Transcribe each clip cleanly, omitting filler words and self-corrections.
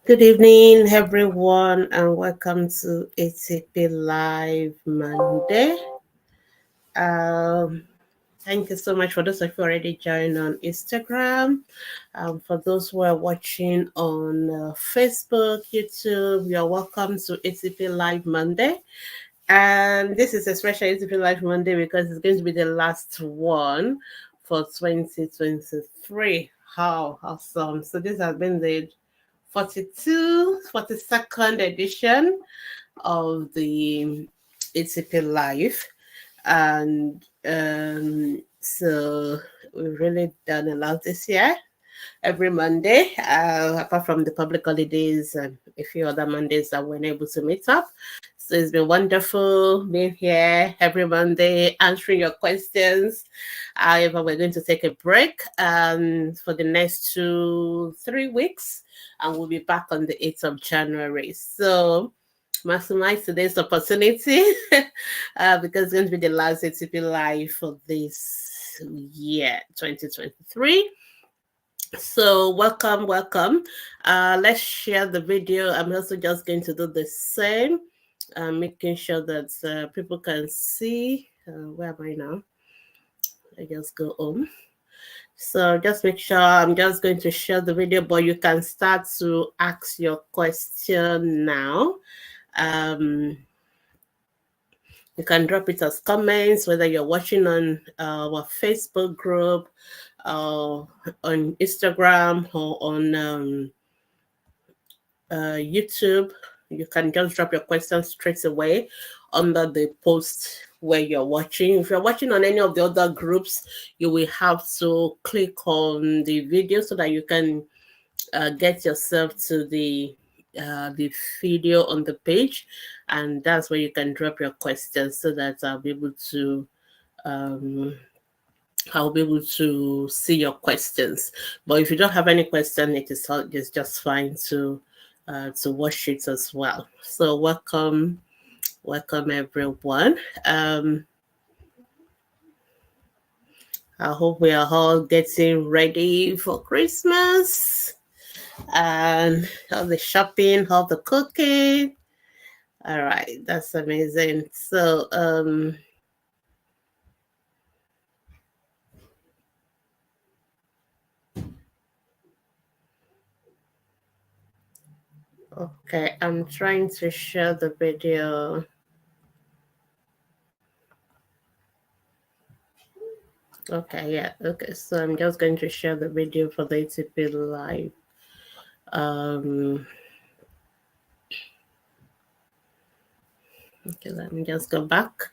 Good evening, everyone, and welcome to Atp Live Monday. Thank you so much for those of you already joined on Instagram. For those who are watching on Facebook, YouTube, you're welcome to ATP Live Monday. And this is a special ATP Live Monday because it's going to be the last one for 2023. How awesome! So this has been the 42nd edition of the ATP Live. And so we've really done a lot this year. Every Monday, apart from the public holidays and a few other Mondays that we're able to meet up. So it's been wonderful being here every Monday, answering your questions. However, we're going to take a break for the next 2-3 weeks, and we'll be back on the 8th of January. So maximize today's opportunity because it's going to be the last ATP Live for this year, 2023. So welcome. Let's share the video. I'm also just going to do the same, making sure that people can see. Where am I now? I just go home. So just make sure I'm just going to share the video, but you can start to ask your question now. You can drop it as comments, whether you're watching on our Facebook group, on Instagram, or on YouTube. You can just drop your questions straight away under the post where you're watching. If you're watching on any of the other groups, you will have to click on the video so that you can get yourself to the video on the page, and that's where you can drop your questions so that I'll be able to see your questions. But if you don't have any question, it's just fine to watch it as well. So welcome everyone. I hope we are all getting ready for Christmas and all the shopping, all the cooking. All right, that's amazing. So okay, I'm trying to share the video. Okay, yeah, okay, so I'm just going to share the video for the ATP Live. Okay, let me just go back.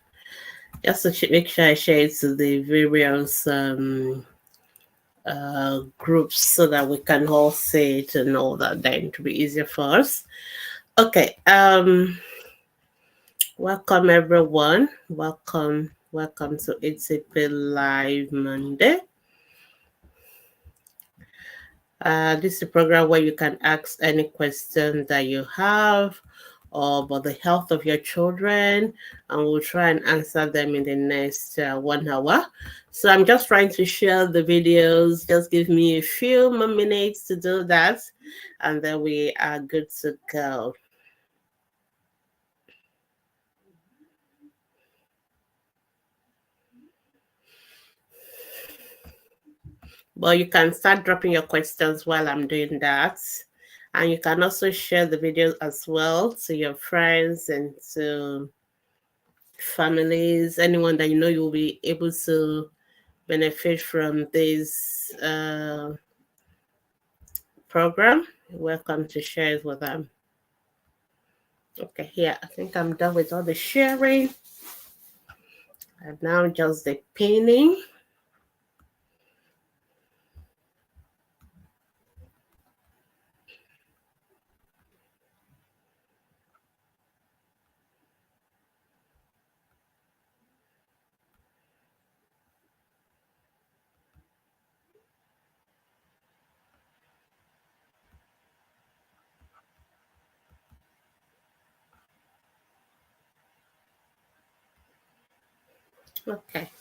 Just to make sure I share it to the various groups so that we can all see it and all that, then to be easier for us. Okay, welcome everyone. Welcome to ATP Live Monday. This is a program where you can ask any question that you have about the health of your children, and we'll try and answer them in the next 1 hour. So I'm just trying to share the videos. Just give me a few more minutes to do that, and then we are good to go. But you can start dropping your questions while I'm doing that. And you can also share the videos as well to your friends and to families, anyone that you know you'll be able to benefit from this program. You're welcome to share it with them. Okay, yeah, I think I'm done with all the sharing. And now just the pinning. Okay.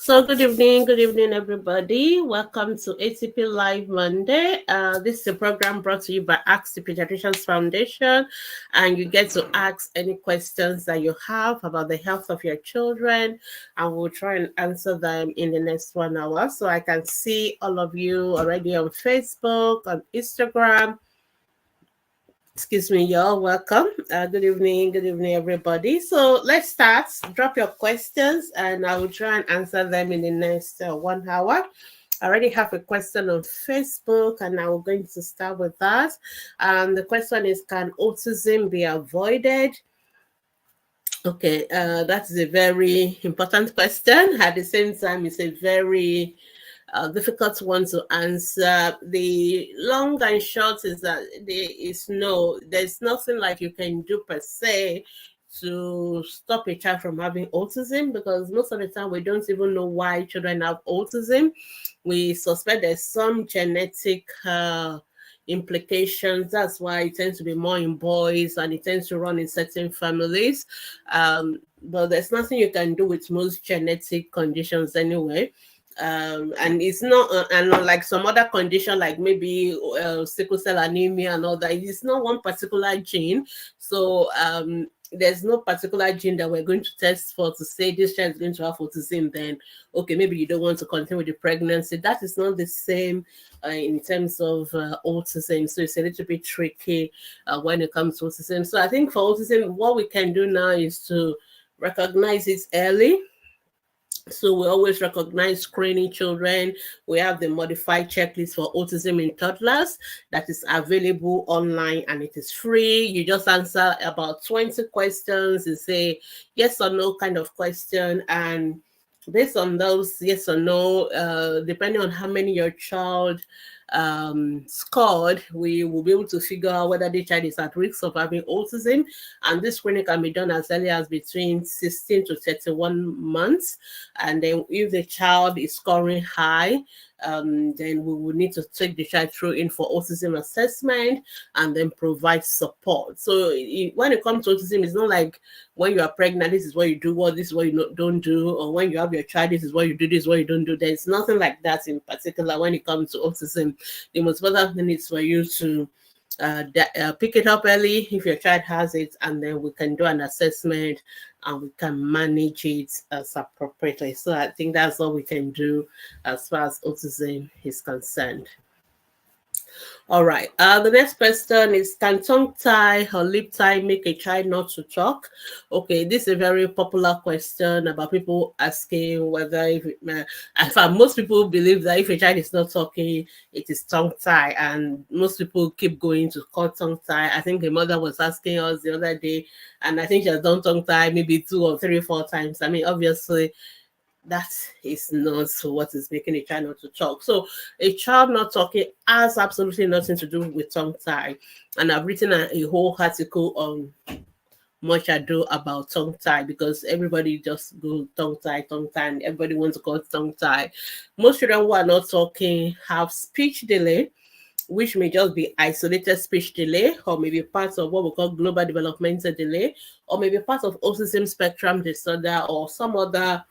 So good evening, everybody. Welcome to ATP Live Monday. This is a program brought to you by Ask the Paediatricians Foundation, and you get to ask any questions that you have about the health of your children, and we'll try and answer them in the next 1 hour. So I can see all of you already on Facebook, on Instagram. Excuse me, y'all. Welcome. Good evening, everybody. So let's start. Drop your questions, and I will try and answer them in the next 1 hour. I already have a question on Facebook, and I'm going to start with that. The question is, can autism be avoided? Okay, that is a very important question. At the same time, it's a very difficult one to answer. The long and short is that there's nothing like you can do per se to stop a child from having autism, because most of the time we don't even know why children have autism. We suspect there's some genetic implications. That's why it tends to be more in boys and it tends to run in certain families. But there's nothing you can do with most genetic conditions anyway. And it's not, and like some other condition, like maybe sickle cell anemia and all that, it's not one particular gene. So there's no particular gene that we're going to test for to say this child is going to have autism. Then, okay, maybe you don't want to continue with the pregnancy. That is not the same in terms of autism. So it's a little bit tricky when it comes to autism. So I think for autism, what we can do now is to recognize it early. So we always recognize screening children. We have the modified checklist for autism in toddlers that is available online, and it is free. You just answer about 20 questions. You say yes or no kind of question, and based on those yes or no, depending on how many your child scored, we will be able to figure out whether the child is at risk of having autism. And this screening can be done as early as between 16 to 31 months. And then if the child is scoring high, then we will need to take the child through in for autism assessment and then provide support. So when it comes to autism, it's not like when you are pregnant, this is what you do, this is what you don't do, or when you have your child, this is what you do, this is what you don't do. There's nothing like that in particular when it comes to autism. The most important thing is for you to pick it up early if your child has it, and then we can do an assessment and we can manage it as appropriately. So I think that's all we can do as far as autism is concerned. All right. The next question is, can tongue tie or lip tie make a child not to talk? Okay, this is a very popular question about people asking whether in fact, most people believe that if a child is not talking, it is tongue tie, and most people keep going to call tongue tie. I think the mother was asking us the other day, and I think she has done tongue tie maybe 2 or 3 or 4 times. I mean, obviously, that is not what is making a child not to talk. So a child not talking has absolutely nothing to do with tongue tie. And I've written a whole article on much ado about tongue tie, because everybody just go tongue tie, and everybody wants to call it tongue tie. Most children who are not talking have speech delay, which may just be isolated speech delay, or maybe part of what we call global developmental delay, or maybe part of autism spectrum disorder or some other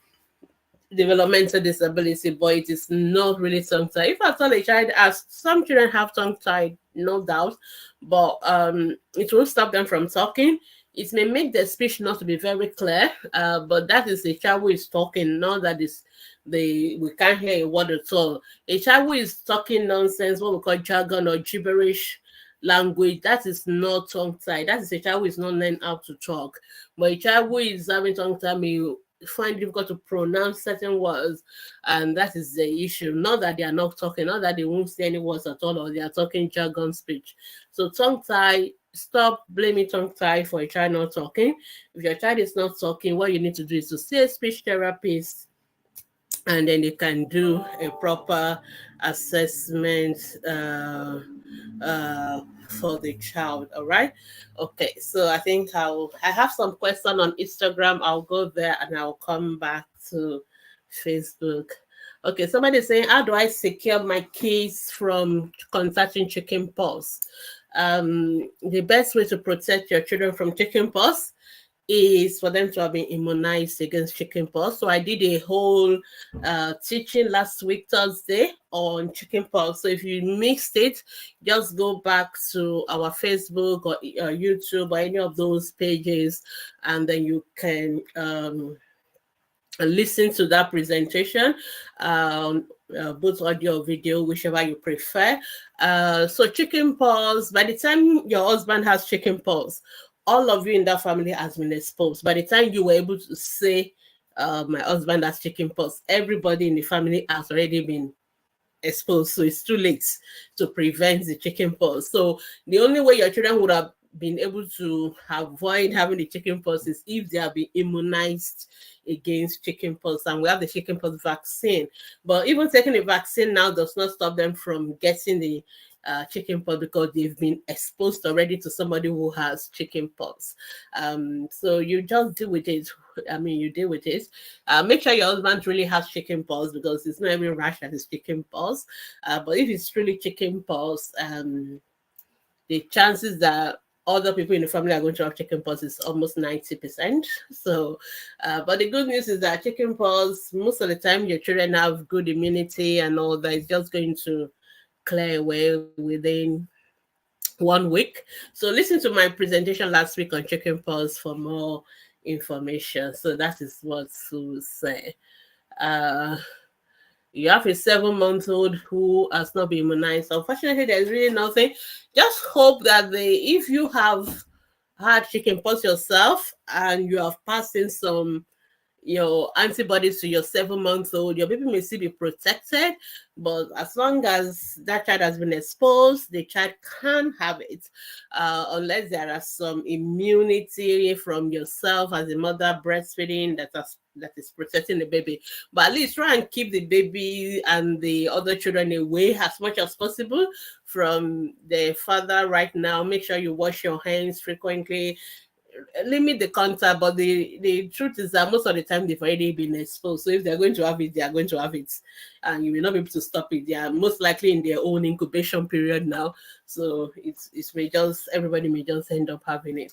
developmental disability, but it is not really tongue tied. If at all a child has, some children have tongue tied, no doubt, but it won't stop them from talking. It may make their speech not to be very clear, but that is a child who is talking, not that is we can't hear a word at all. A child who is talking nonsense, what we call jargon or gibberish language, that is not tongue tied. That is a child who is not learning how to talk. But a child who is having tongue tie may find it difficult to pronounce certain words, and that is the issue. Not that they are not talking, not that they won't say any words at all, or they are talking jargon speech. So tongue tie, stop blaming tongue tie for a child not talking. If your child is not talking, what you need to do is to see a speech therapist, and then they can do a proper assessment for the child. All right. Okay, so I think I have some question on Instagram. I'll go there and I'll come back to Facebook. Okay, somebody is saying, how do I secure my kids from contracting chickenpox? The best way to protect your children from chickenpox is for them to have been immunized against chickenpox. So I did a whole teaching last week, Thursday, on chickenpox. So if you missed it, just go back to our Facebook or YouTube or any of those pages, and then you can listen to that presentation, both audio or video, whichever you prefer. So chickenpox, by the time your husband has chickenpox, all of you in that family has been exposed. By the time you were able to say, my husband has chickenpox, everybody in the family has already been exposed. So it's too late to prevent the chickenpox. So the only way your children would have been able to avoid having the chickenpox is if they have been immunized against chickenpox, and we have the chickenpox vaccine. But even taking the vaccine now does not stop them from getting the chickenpox, because they've been exposed already to somebody who has chickenpox. So you just deal with it. I mean, you deal with it. Make sure your husband really has chickenpox, because it's not every rash that is chickenpox. But if it's really chickenpox, the chances that other people in the family are going to have chickenpox is almost 90%. So, but the good news is that chickenpox, most of the time, your children have good immunity and all that. It's just going to clear away within 1 week. So listen to my presentation last week on chickenpox for more information. So that is what Sue said. You have a 7-month-old who has not been immunized. Unfortunately, there's really nothing. Just hope that if you have had chickenpox yourself and you have passed in some your antibodies to your 7-month-old, your baby may still be protected, but as long as that child has been exposed, the child can have it, unless there are some immunity from yourself as a mother breastfeeding that is protecting the baby. But at least try and keep the baby and the other children away as much as possible from the father right now. Make sure you wash your hands frequently, limit the contact. But the truth is that most of the time they've already been exposed. So if they're going to have it, they are going to have it, and you will not be able to stop it. They are most likely in their own incubation period now. So everybody may just end up having it.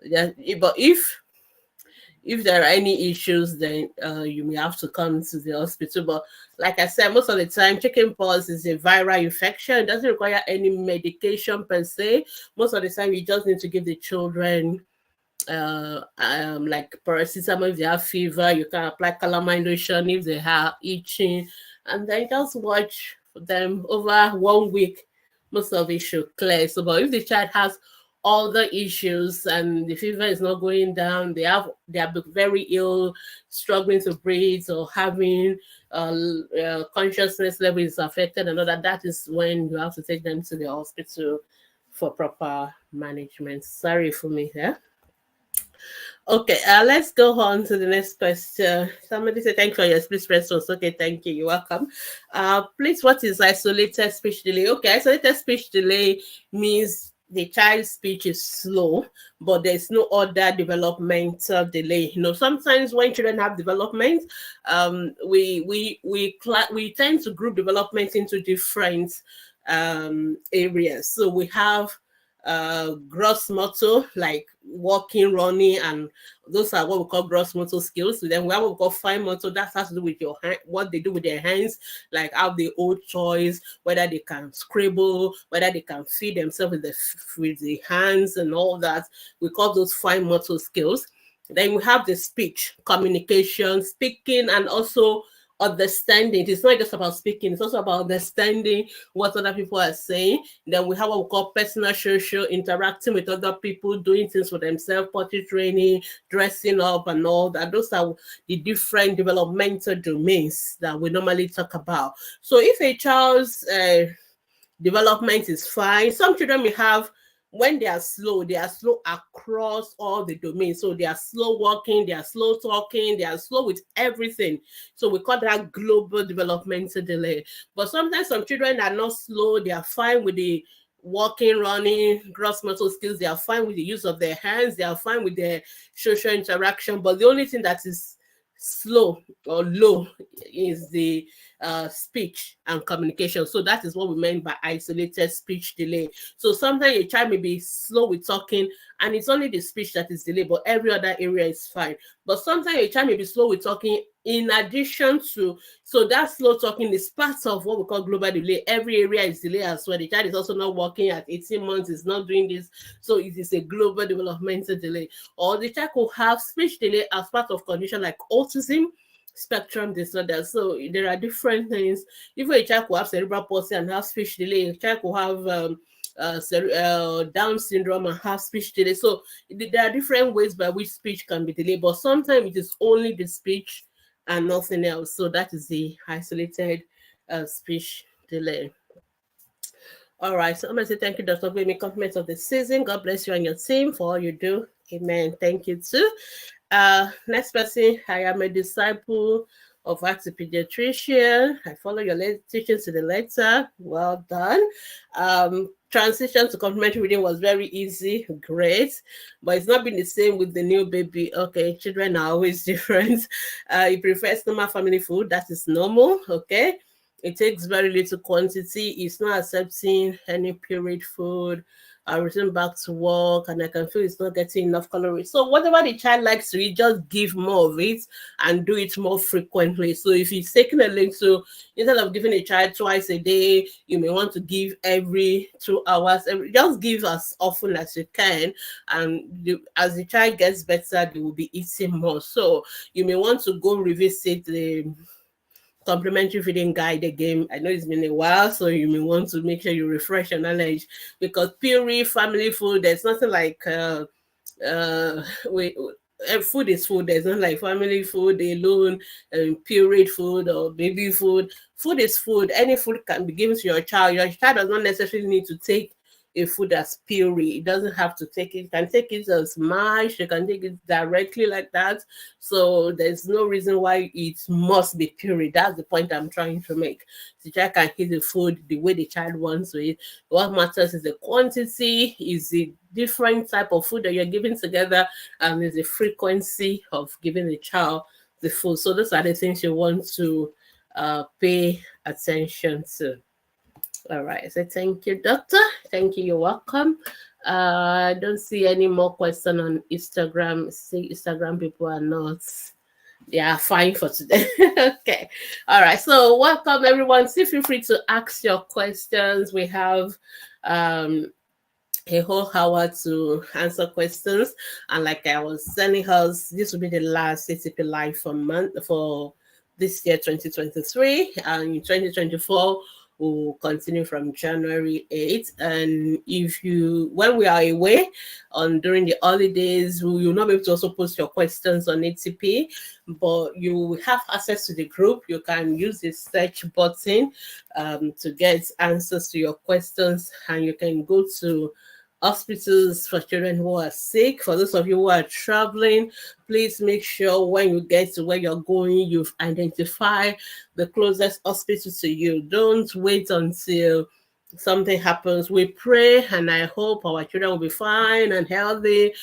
Yeah, but if there are any issues, then you may have to come to the hospital. But like I said, most of the time, chickenpox is a viral infection. It doesn't require any medication per se. Most of the time, you just need to give the children like paracetamol if they have fever. You can apply calamine lotion if they have itching, and then just watch them over 1 week. Most of it should clear. So, but if the child has all the issues and the fever is not going down, they are very ill, struggling to breathe, or having consciousness level is affected, and all that is when you have to take them to the hospital for proper management. Sorry for me here. Okay, let's go on to the next question. Somebody said, thank you for your speech response. Okay, thank you. You're welcome. Please, what is isolated speech delay? Okay, isolated speech delay means the child's speech is slow, but there's no other developmental delay. Sometimes when children have development, we tend to group development into different areas. So we have gross motor, like walking, running, and those are what we call gross motor skills. So then we have what we call fine motor. That has to do with your hand, what they do with their hands, like how they hold toys, whether they can scribble, whether they can feed themselves with the hands and all that. We call those fine motor skills. Then we have the speech, communication, speaking, and also understanding. It's not just about speaking, it's also about understanding what other people are saying. Then we have what we call personal, social, interacting with other people, doing things for themselves, potty training, dressing up, and all that. Those are the different developmental domains that we normally talk about. So if a child's development is fine, some children may have, when they are slow across all the domains. So they are slow walking, they are slow talking, they are slow with everything. So we call that global developmental delay. But sometimes some children are not slow, they are fine with the walking, running, gross motor skills, they are fine with the use of their hands, they are fine with their social interaction. But the only thing that is slow or low is the speech and communication. So that is what we meant by isolated speech delay. So sometimes a child may be slow with talking and it's only the speech that is delayed, but every other area is fine. But sometimes a child may be slow with talking in addition to, so that slow talking is part of what we call global delay. Every area is delayed as well. The child is also not working at 18 months, is not doing this. So it is a global developmental delay. Or the child could have speech delay as part of condition like autism spectrum disorder. So there are different things. Even a child could have cerebral palsy and have speech delay. A child could have Down syndrome and have speech delay. So there are different ways by which speech can be delayed, but sometimes it is only the speech and nothing else. So that is the isolated speech delay. All right, so I'm going to say thank you, Dr. Gbemi, compliments of the season. God bless you and your team for all you do. Amen. Thank you too. Next person, I am a disciple of Atp Pediatrician. I follow your teachings to the letter. Well done. Transition to complementary reading was very easy, great, but it's not been the same with the new baby. Okay, children are always different. He prefers normal family food. That is normal. Okay. It takes very little quantity. It's not accepting any pureed food. I return back to work and I can feel it's not getting enough calories. So whatever the child likes to eat, just give more of it and do it more frequently. So if he's taking a link, so instead of giving a child twice a day, you may want to give every 2 hours. Just give as often as you can. And as the child gets better, they will be eating more. So you may want to go revisit the complementary feeding guide again. I know it's been a while, so you may want to make sure you refresh your knowledge, because puree family food, there's nothing like food is food. There's not like family food alone, pureed food or baby food. Food is food. Any food can be given to your child. Your child does not necessarily need to take a food as puree. It doesn't have to take it. You can take it as mash. You can take it directly like that. So there's no reason why it must be puree. That's the point I'm trying to make. The child can eat the food the way the child wants to eat. What matters is the quantity, is the different type of food that you're giving together, and is the frequency of giving the child the food. So those are the things you want to pay attention to. All right, so thank you, doctor. Thank you, you're welcome. I don't see any more questions on Instagram. See, Instagram people are not, they are fine for today. Okay, all right, so welcome everyone. Feel free to ask your questions. We have a whole hour to answer questions, and like I was telling us, this will be the last Atp Live for this year 2023, and in 2024 will continue from January 8th. And when we are away during the holidays, you will not be able to also post your questions on ATP, but you will have access to the group. You can use the search button to get answers to your questions, and you can go to hospitals for children who are sick. For those of you who are traveling, please make sure when you get to where you're going, you've identified the closest hospital to you. Don't wait until something happens. We pray, and I hope our children will be fine and healthy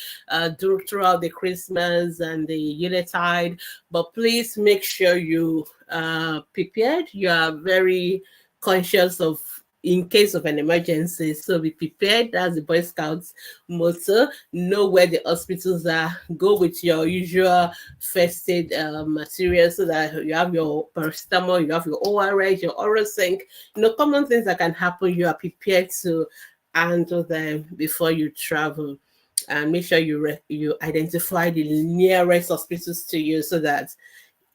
throughout the Christmas and the Yuletide. But please make sure you are prepared. You are very conscious of in case of an emergency. So be prepared. That's the Boy Scouts motto. Know where the hospitals are. Go with your usual first aid material, so that you have your paracetamol, you have your ORS, your oral zinc, common things that can happen. You are prepared to handle them before you travel. And make sure you identify the nearest hospitals to you, so that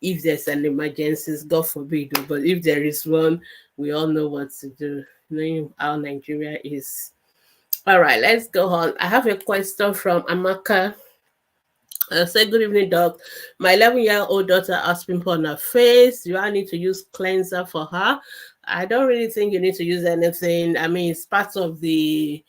if there's an emergency, God forbid, but if there is one, we all know what to do, knowing how Nigeria is. All right, let's go on. I have a question from Amaka. Say, good evening, Doc. My 11-year-old daughter has pimple on her face. Do I need to use cleanser for her? I don't really think you need to use anything. I mean, it's part of the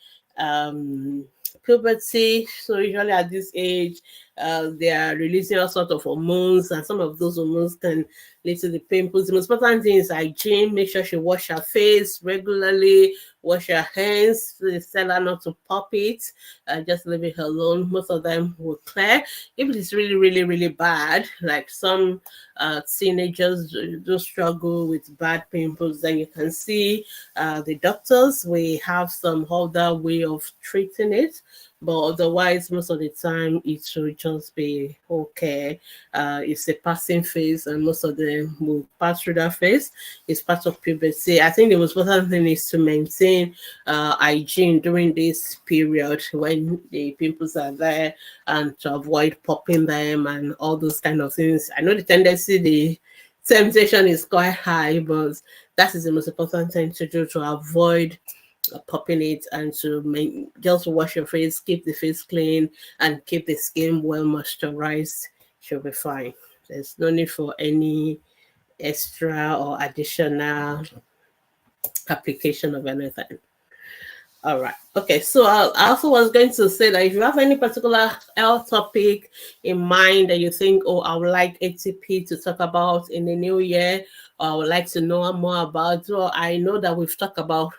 puberty. So usually at this age, they are releasing all sorts of hormones, and some of those hormones can lead to the pimples. The most important thing is hygiene. Make sure she wash her face regularly, wash her hands. Please tell her not to pop it. Just leave it alone. Most of them will clear. If it's really, really, really bad, like some teenagers do struggle with bad pimples, then you can see the doctors. We have some other way of treating it, but otherwise most of the time it should just be okay. It's a passing phase, and most of them will pass through that phase. It's part of puberty. I think the most important thing is to maintain hygiene during this period when the pimples are there, and to avoid popping them and all those kind of things. I know the tendency, the temptation is quite high, but that is the most important thing to do, to avoid popping it, and to just wash your face, keep the face clean, and keep the skin well moisturized. She'll be fine. There's no need for any extra or additional application of anything. All right. Okay. So I also was going to say that if you have any particular health topic in mind that you think, oh, I would like ATP to talk about in the new year, or I would like to know more about, well, I know that we've talked about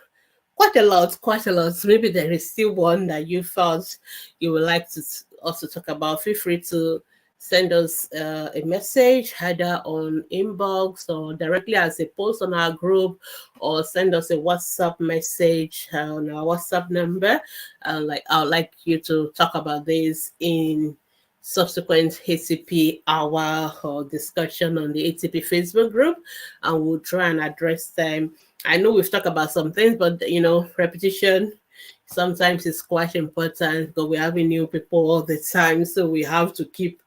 quite a lot. Maybe there is still one that you felt you would like to also talk about. Feel free to send us a message either on inbox or directly as a post on our group, or send us a WhatsApp message on our WhatsApp number. I'd like you to talk about this in subsequent ATP hour or discussion on the ATP Facebook group, and we'll try and address them. I know we've talked about some things, but repetition sometimes is quite important, because we're having new people all the time, so we have to keep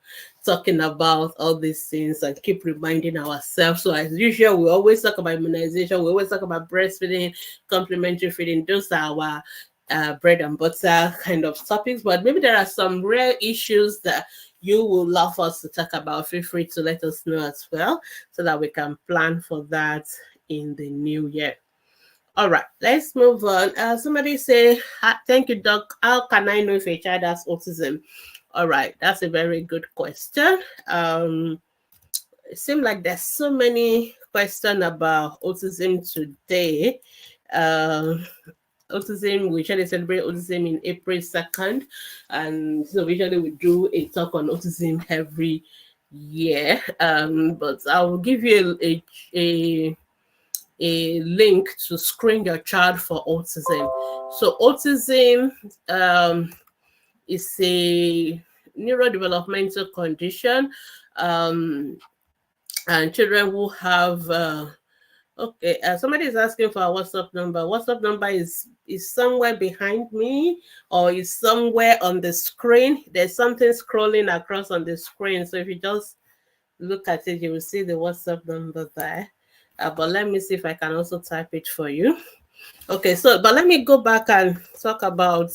talking about all these things and keep reminding ourselves. So as usual, we always talk about immunization, we always talk about breastfeeding, complementary feeding. Those are our bread and butter kind of topics, but maybe there are some rare issues that you will love us to talk about. Feel free to let us know as well, so that we can plan for that in the new year. All right, let's move on. Somebody say, thank you, Doc. How can I know if a child has autism? All right, that's a very good question. It seems like there's so many questions about autism today. Autism, we usually celebrate autism in April 2nd, and so usually we do a talk on autism every year. But I will give you a link to screen your child for autism. So autism is a neurodevelopmental condition, and children who have somebody is asking for a WhatsApp number. WhatsApp number is somewhere behind me, or is somewhere on the screen. There's something scrolling across on the screen, so if you just look at it, you will see the WhatsApp number there. But let me see if I can also type it for you. Okay, but let me go back and talk about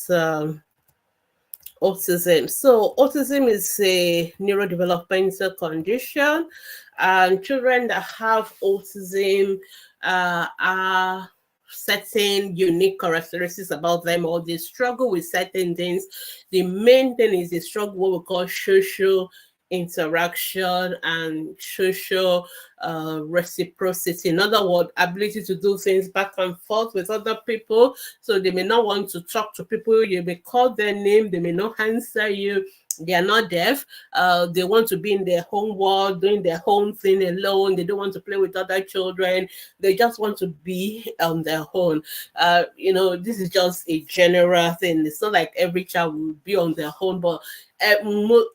autism. So autism is a neurodevelopmental condition, and children that have autism are certain unique characteristics about them, or they struggle with certain things. The main thing is they struggle what we call social interaction and social reciprocity. In other words, ability to do things back and forth with other people. So they may not want to talk to people. You may call their name, they may not answer you. They are not deaf. They want to be in their own world, doing their own thing alone. They don't want to play with other children. They just want to be on their own. This is just a general thing. It's not like every child will be on their own, but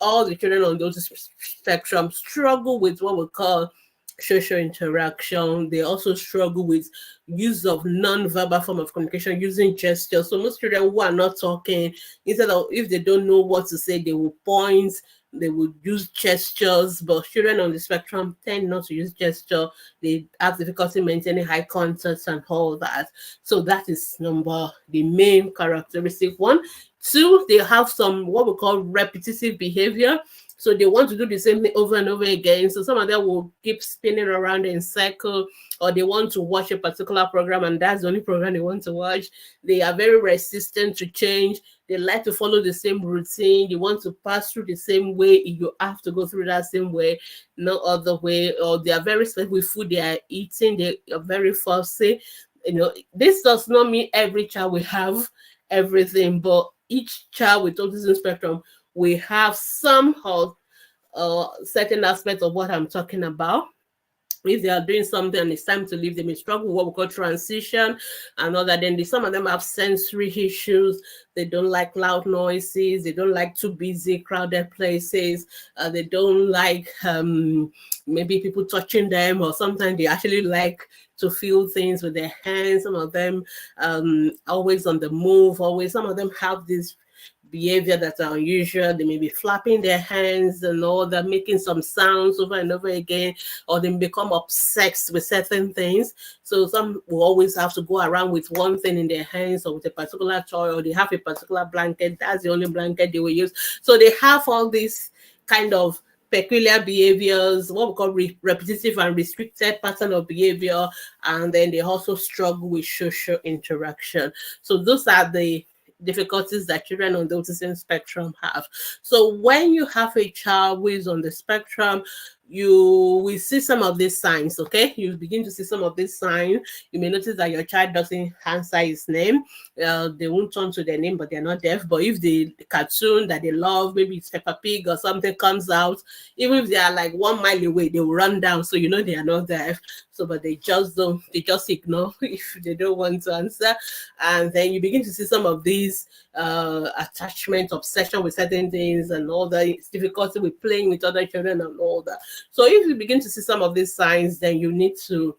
all the children on those spectrum struggle with what we call social interaction. They also struggle with use of non-verbal form of communication, using gestures. So most children who are not talking, instead of, if they don't know what to say, they will point, they will use gestures. But children on the spectrum tend not to use gesture. They have difficulty maintaining eye contact and all that. So that is the main characteristic one. Two, they have some what we call repetitive behavior. So they want to do the same thing over and over again. So some of them will keep spinning around in circle, or they want to watch a particular program and that's the only program they want to watch. They are very resistant to change. They like to follow the same routine. They want to pass through the same way. You have to go through that same way, no other way. Or they are very specific with food they are eating. They are very fussy. This does not mean every child will have everything, but each child with autism spectrum will have somehow certain aspects of what I'm talking about. If they are doing something and it's time to leave, they may struggle with what we call transition and all that. Then some of them have sensory issues. They don't like loud noises. They don't like too busy, crowded places. They don't like maybe people touching them, or sometimes they actually like to feel things with their hands. Some of them always on the move, always. Some of them have this behavior that are unusual. They may be flapping their hands and all that, making some sounds over and over again, or they become obsessed with certain things. So some will always have to go around with one thing in their hands, or with a particular toy, or they have a particular blanket. That's the only blanket they will use. So they have all these kind of peculiar behaviors, what we call repetitive and restricted pattern of behavior, and then they also struggle with social interaction. So those are the difficulties that children on the autism spectrum have. So when you have a child who is on the spectrum, you will see some of these signs, okay? You begin to see some of these signs. You may notice that your child doesn't answer his name. They won't turn to their name, but they're not deaf. But if the cartoon that they love, maybe it's Peppa Pig or something, comes out, even if they are like 1 mile away, they will run down. So you know they are not deaf. So, but they just don't, they just ignore if they don't want to answer. And then you begin to see some of these attachment, obsession with certain things, and all that. It's difficulty with playing with other children and all that. So if you begin to see some of these signs, then you need to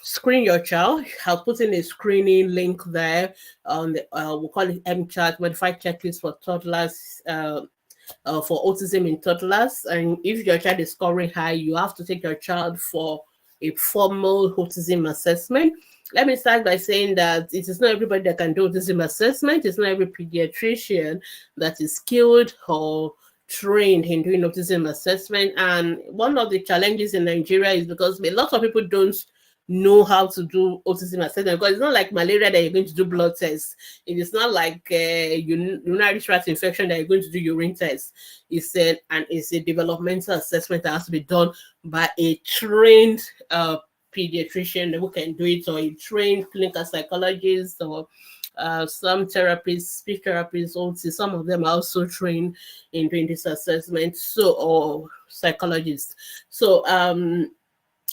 screen your child. I'll put in a screening link there on the we'll call it MChat, modified checklist for toddlers, for autism in toddlers. And if your child is scoring high, you have to take your child for a formal autism assessment. Let me start by saying that it is not everybody that can do autism assessment. It's not every pediatrician that is skilled or trained in doing autism assessment. And one of the challenges in Nigeria is because a lot of people don't know how to do autism assessment, because it's not like malaria that you're going to do blood tests. It is not like urinary tract infection that you're going to do urine tests. It's a developmental assessment that has to be done by a trained pediatrician who can do it, or a trained clinical psychologist, or some therapists, speech therapists, also some of them are also trained in doing this assessment, so, or psychologists. So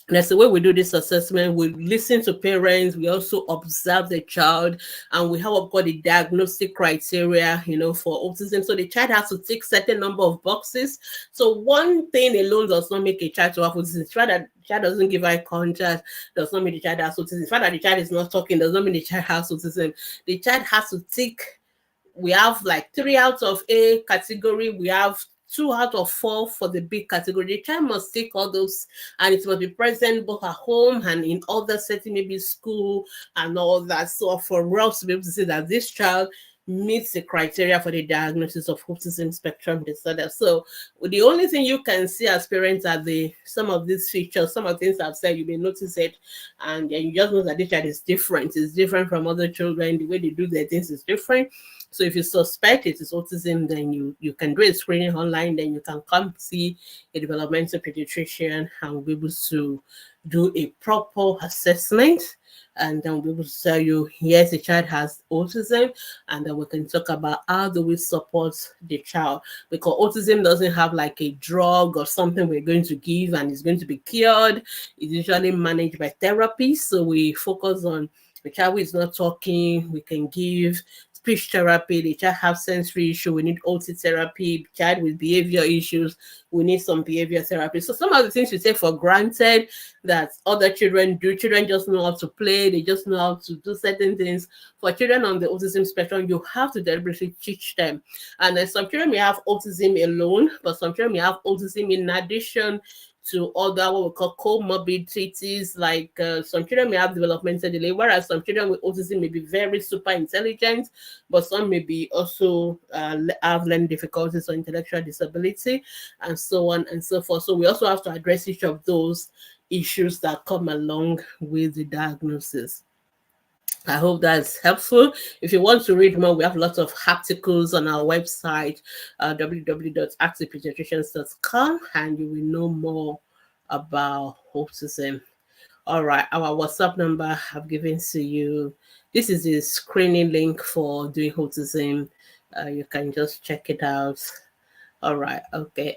that's the way we do this assessment. We listen to parents, we also observe the child, and we have what we call the diagnostic criteria, for autism. So the child has to tick certain number of boxes. So one thing alone does not make a child to have autism. The fact that the child doesn't give eye contact does not mean the child has autism. The fact that the child is not talking does not mean the child has autism. The child has to tick. We have like 3 out of A category. We have 2 out of 4 for the B category. The child must take all those, and it must be present both at home and in other settings, maybe school and all that. So for us to be able to say that this child meets the criteria for the diagnosis of autism spectrum disorder. So the only thing you can see as parents are some of these features, some of the things I've said. You may notice it, and you just know that this child is different. It's different from other children. The way they do their things is different. So if you suspect it is autism, then you can do a screening online. Then you can come see a developmental pediatrician, and we'll be able to do a proper assessment. And then we'll be able to tell you, yes, the child has autism, and then we can talk about how do we support the child, because autism doesn't have like a drug or something we're going to give and it's going to be cured. It's usually managed by therapy. So we focus on the child who is not talking. We can give speech therapy. The child have sensory issue, we need OT therapy. Child with behavior issues, we need some behavior therapy. So some of the things we take for granted that other children do, children just know how to play, they just know how to do certain things. For children on the autism spectrum, you have to deliberately teach them. And then some children may have autism alone, but some children may have autism in addition to other what we call comorbidities, like some children may have developmental delay, whereas some children with autism may be very super intelligent, but some may be also have learning difficulties or intellectual disability, and so on and so forth. So we also have to address each of those issues that come along with the diagnosis. I hope that's helpful. If you want to read more, we have lots of articles on our website, www.atppediatricians.com, and you will know more about autism. All right, our WhatsApp number I've given to you. This is the screening link for doing autism. You can just check it out. All right, okay.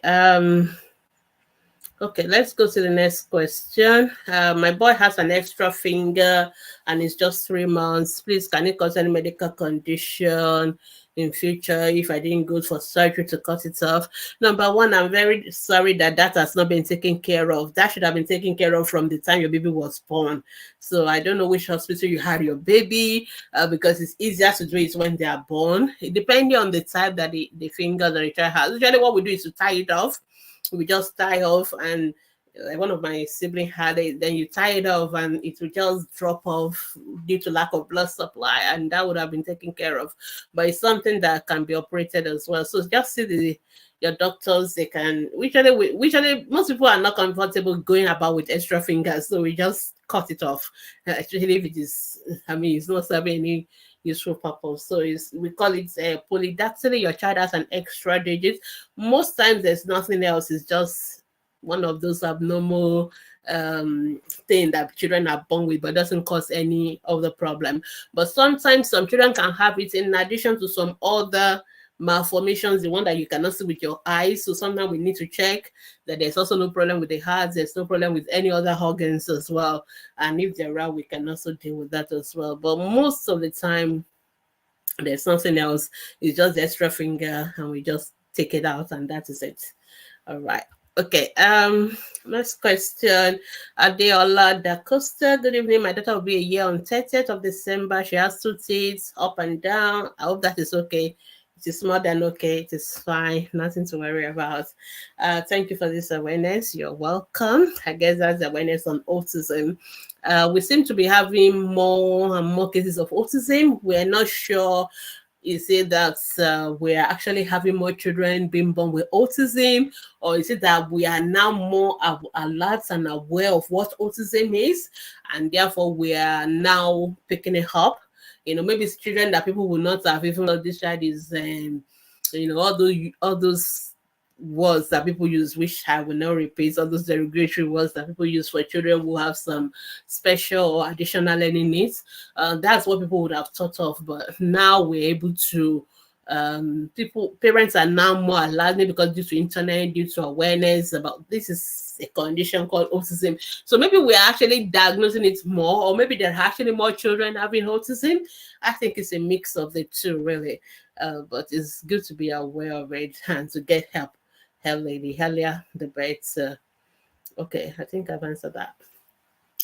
Okay, let's go to the next question. My boy has an extra finger and it's just 3 months. Please, can it cause any medical condition in future if I didn't go for surgery to cut it off? Number one, I'm very sorry that has not been taken care of. That should have been taken care of from the time your baby was born. So I don't know which hospital you had your baby, because it's easier to do it when they are born. Depending on the type that the finger that the child has. Usually what we do is to tie it off. We just tie off, and one of my siblings had it, then you tie it off and it will just drop off due to lack of blood supply, and that would have been taken care of. But it's something that can be operated as well. So just see your doctors. They can, usually most people are not comfortable going about with extra fingers, so we just cut it off, especially if it is, it's not serving any useful purpose. So we call it polydactyly. Your child has an extra digit. Most times there's nothing else. It's just one of those abnormal thing that children are born with, but doesn't cause any of the problem. But sometimes some children can have it in addition to some other malformations, the one that you cannot see with your eyes. So sometimes we need to check that there's also no problem with the heart, there's no problem with any other organs as well. And if there are, we can also deal with that as well. But most of the time, there's nothing else. It's just the extra finger, and we just take it out, and that is it. All right. Okay. Next question. Adeola Da Costa. Good evening. My daughter will be a year on 30th of December. She has 2 teeth up and down. I hope that is okay. It is more than okay. It is fine. Nothing to worry about. Thank you for this awareness. You're welcome. I guess that's awareness on autism. We seem to be having more and more cases of autism. We're not sure. Is it that we're actually having more children being born with autism, or is it that we are now more alert and aware of what autism is, and therefore we are now picking it up? Maybe it's children that people will not have even though this child is, all those words that people use, which I will not repeat, all those derogatory words that people use for children who have some special or additional learning needs. That's what people would have thought of, but now we're able to, parents are now more alert, because due to internet, due to awareness about this is a condition called autism. So maybe we're actually diagnosing it more, or maybe there are actually more children having autism. I think it's a mix of the two, really. But it's good to be aware of it and to get help. Lady earlier, the better. Okay, I think I've answered that.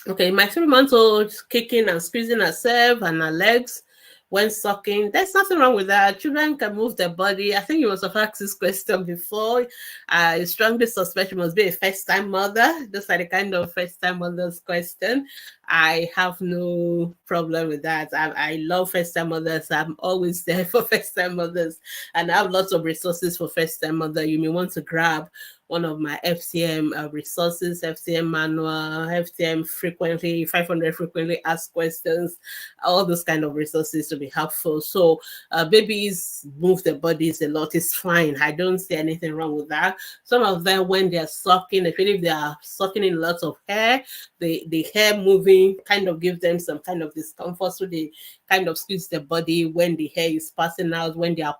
Okay, my 3-month-old kicking and squeezing herself and her legs when sucking. There's nothing wrong with that. Children can move their body. I think you must have asked this question before. I strongly suspect you must be a first-time mother. Those are the kind of first-time mothers question. I have no problem with that. I love first-time mothers. I'm always there for first-time mothers, and I have lots of resources for first-time mother. You may want to grab one of my FTM resources, FTM manual, FTM frequently, 500 frequently asked questions, all those kind of resources to be helpful. So babies move their bodies a lot. It's fine. I don't see anything wrong with that. Some of them, when they're sucking, especially if they are sucking in lots of hair, the hair moving kind of gives them some kind of discomfort. So they kind of squeeze their body when the hair is passing out, when they are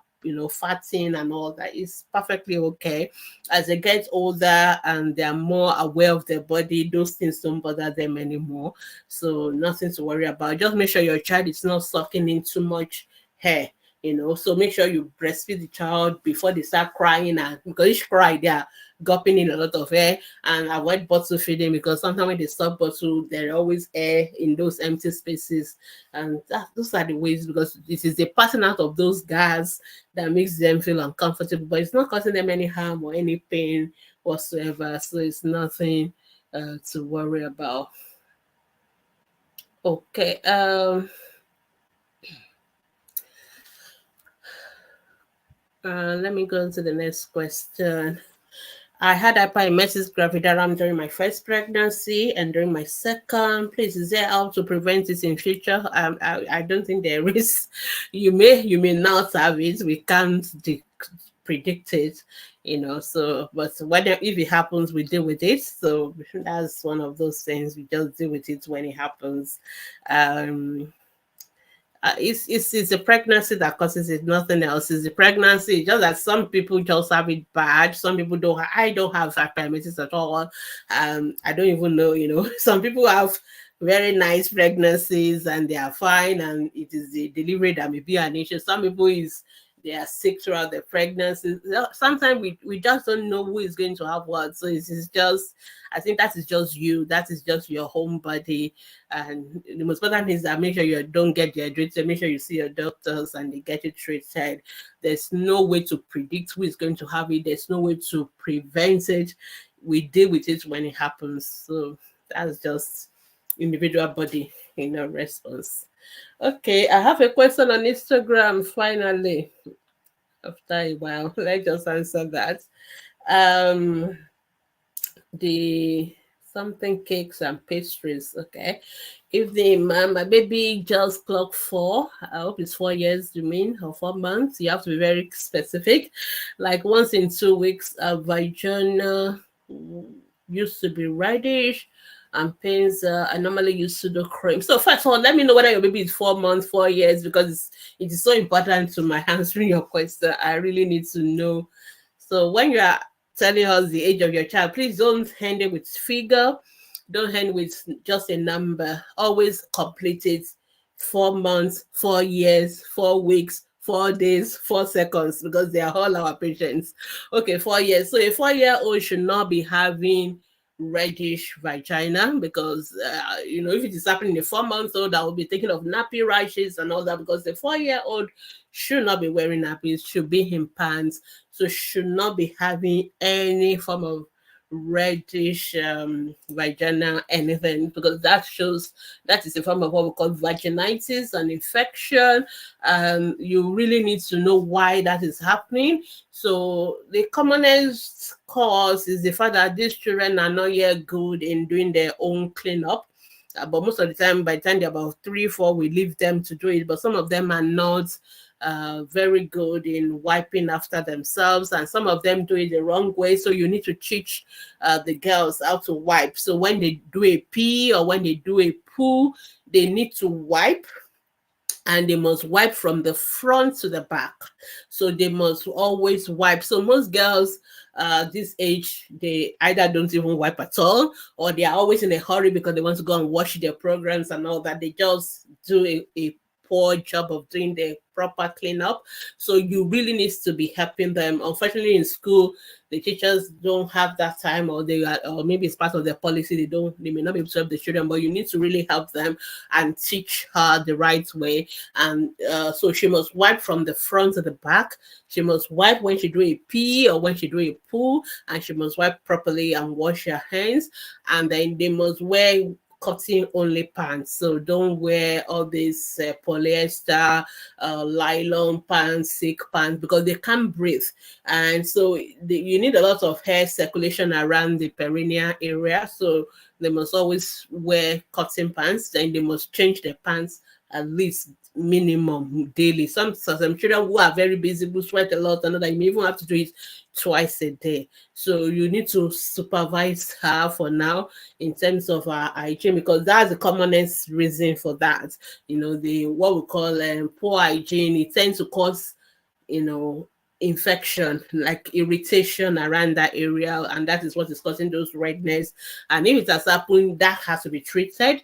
fatting and all that. Is perfectly okay. As they get older and they're more aware of their body, those things don't bother them anymore. So nothing to worry about. Just make sure your child is not sucking in too much hair. So make sure you breastfeed the child before they start crying, and because each cry, gulping in a lot of air, and avoid bottle feeding, because sometimes when they stop bottle, there are always air in those empty spaces. And those are the ways, because it is the passing out of those gas that makes them feel uncomfortable, but it's not causing them any harm or any pain whatsoever. So it's nothing to worry about. Okay. Let me go to the next question. I had hyperemesis gravidarum during my first pregnancy and during my second. Please, is there how to prevent it in future? I don't think there is. You may not have it. We can't predict it, So, but if it happens, we deal with it. So that's one of those things. We just deal with it when it happens. It's a pregnancy that causes it, nothing else. It's the pregnancy. Just that some people just have it bad. Some people don't. I don't have hyperemesis at all. I don't even know. Some people have very nice pregnancies and they are fine, and it is the delivery that may be an issue. Some people they are sick throughout the pregnancy. Sometimes we just don't know who is going to have what. So it's just, I think that is just you. That is just your home body. And the most important thing is that make sure you don't get dehydrated. Make sure you see your doctors and they get it treated. There's no way to predict who is going to have it. There's no way to prevent it. We deal with it when it happens. So that's just individual body response. Okay, I have a question on Instagram finally. After a while, let's just answer that. The something cakes and pastries. Okay, if my baby just clocked 4, I hope it's 4 years, you mean, or 4 months. You have to be very specific. Like once in 2 weeks, a vagina used to be reddish and pains. I normally use pseudo cream. So first of all, let me know whether your baby is 4 months, 4 years, because it is so important to my answering your question. I really need to know. So when you are telling us the age of your child, please don't end it with figure. Don't end with just a number. Always complete it. 4 months, 4 years, 4 weeks, 4 days, 4 seconds, because they are all our patients. Okay, 4 years. So a 4-year-old should not be having reddish vagina, because if it is happening in a 4-month-old, I will be thinking of nappy rashes and all that, because the 4-year-old should not be wearing nappies, should be in pants, so should not be having any form of reddish vagina, anything, because that is a form of what we call vaginitis, an infection. You really need to know why that is happening. So the commonest cause is the fact that these children are not yet good in doing their own cleanup. But most of the time, by the time they're about 3, 4, we leave them to do it. But some of them are not very good in wiping after themselves, and some of them do it the wrong way. So you need to teach the girls how to wipe. So when they do a pee or when they do a poo, they need to wipe, and they must wipe from the front to the back. So they must always wipe. So most girls this age, they either don't even wipe at all, or they are always in a hurry because they want to go and watch their programs and all that. They just do a poor job of doing the proper cleanup. So you really need to be helping them. Unfortunately, in school, the teachers don't have that time, or maybe it's part of their policy. They may not be able to help the children, but you need to really help them and teach her the right way. And so she must wipe from the front to the back. She must wipe when she do a pee or when she do a poo, and she must wipe properly and wash her hands. And then they must wear cotton only pants. So don't wear all these polyester, nylon pants, silk pants, because they can't breathe. And so you need a lot of hair circulation around the perineal area. So they must always wear cotton pants. Then they must change their pants at least minimum daily. Some children who are very busy, who sweat a lot, and that you may even have to do it twice a day. So you need to supervise her for now in terms of her hygiene, because that's the commonest reason for that. What we call poor hygiene, it tends to cause infection, like irritation around that area, and that is what is causing those redness. And if it has happened, that has to be treated.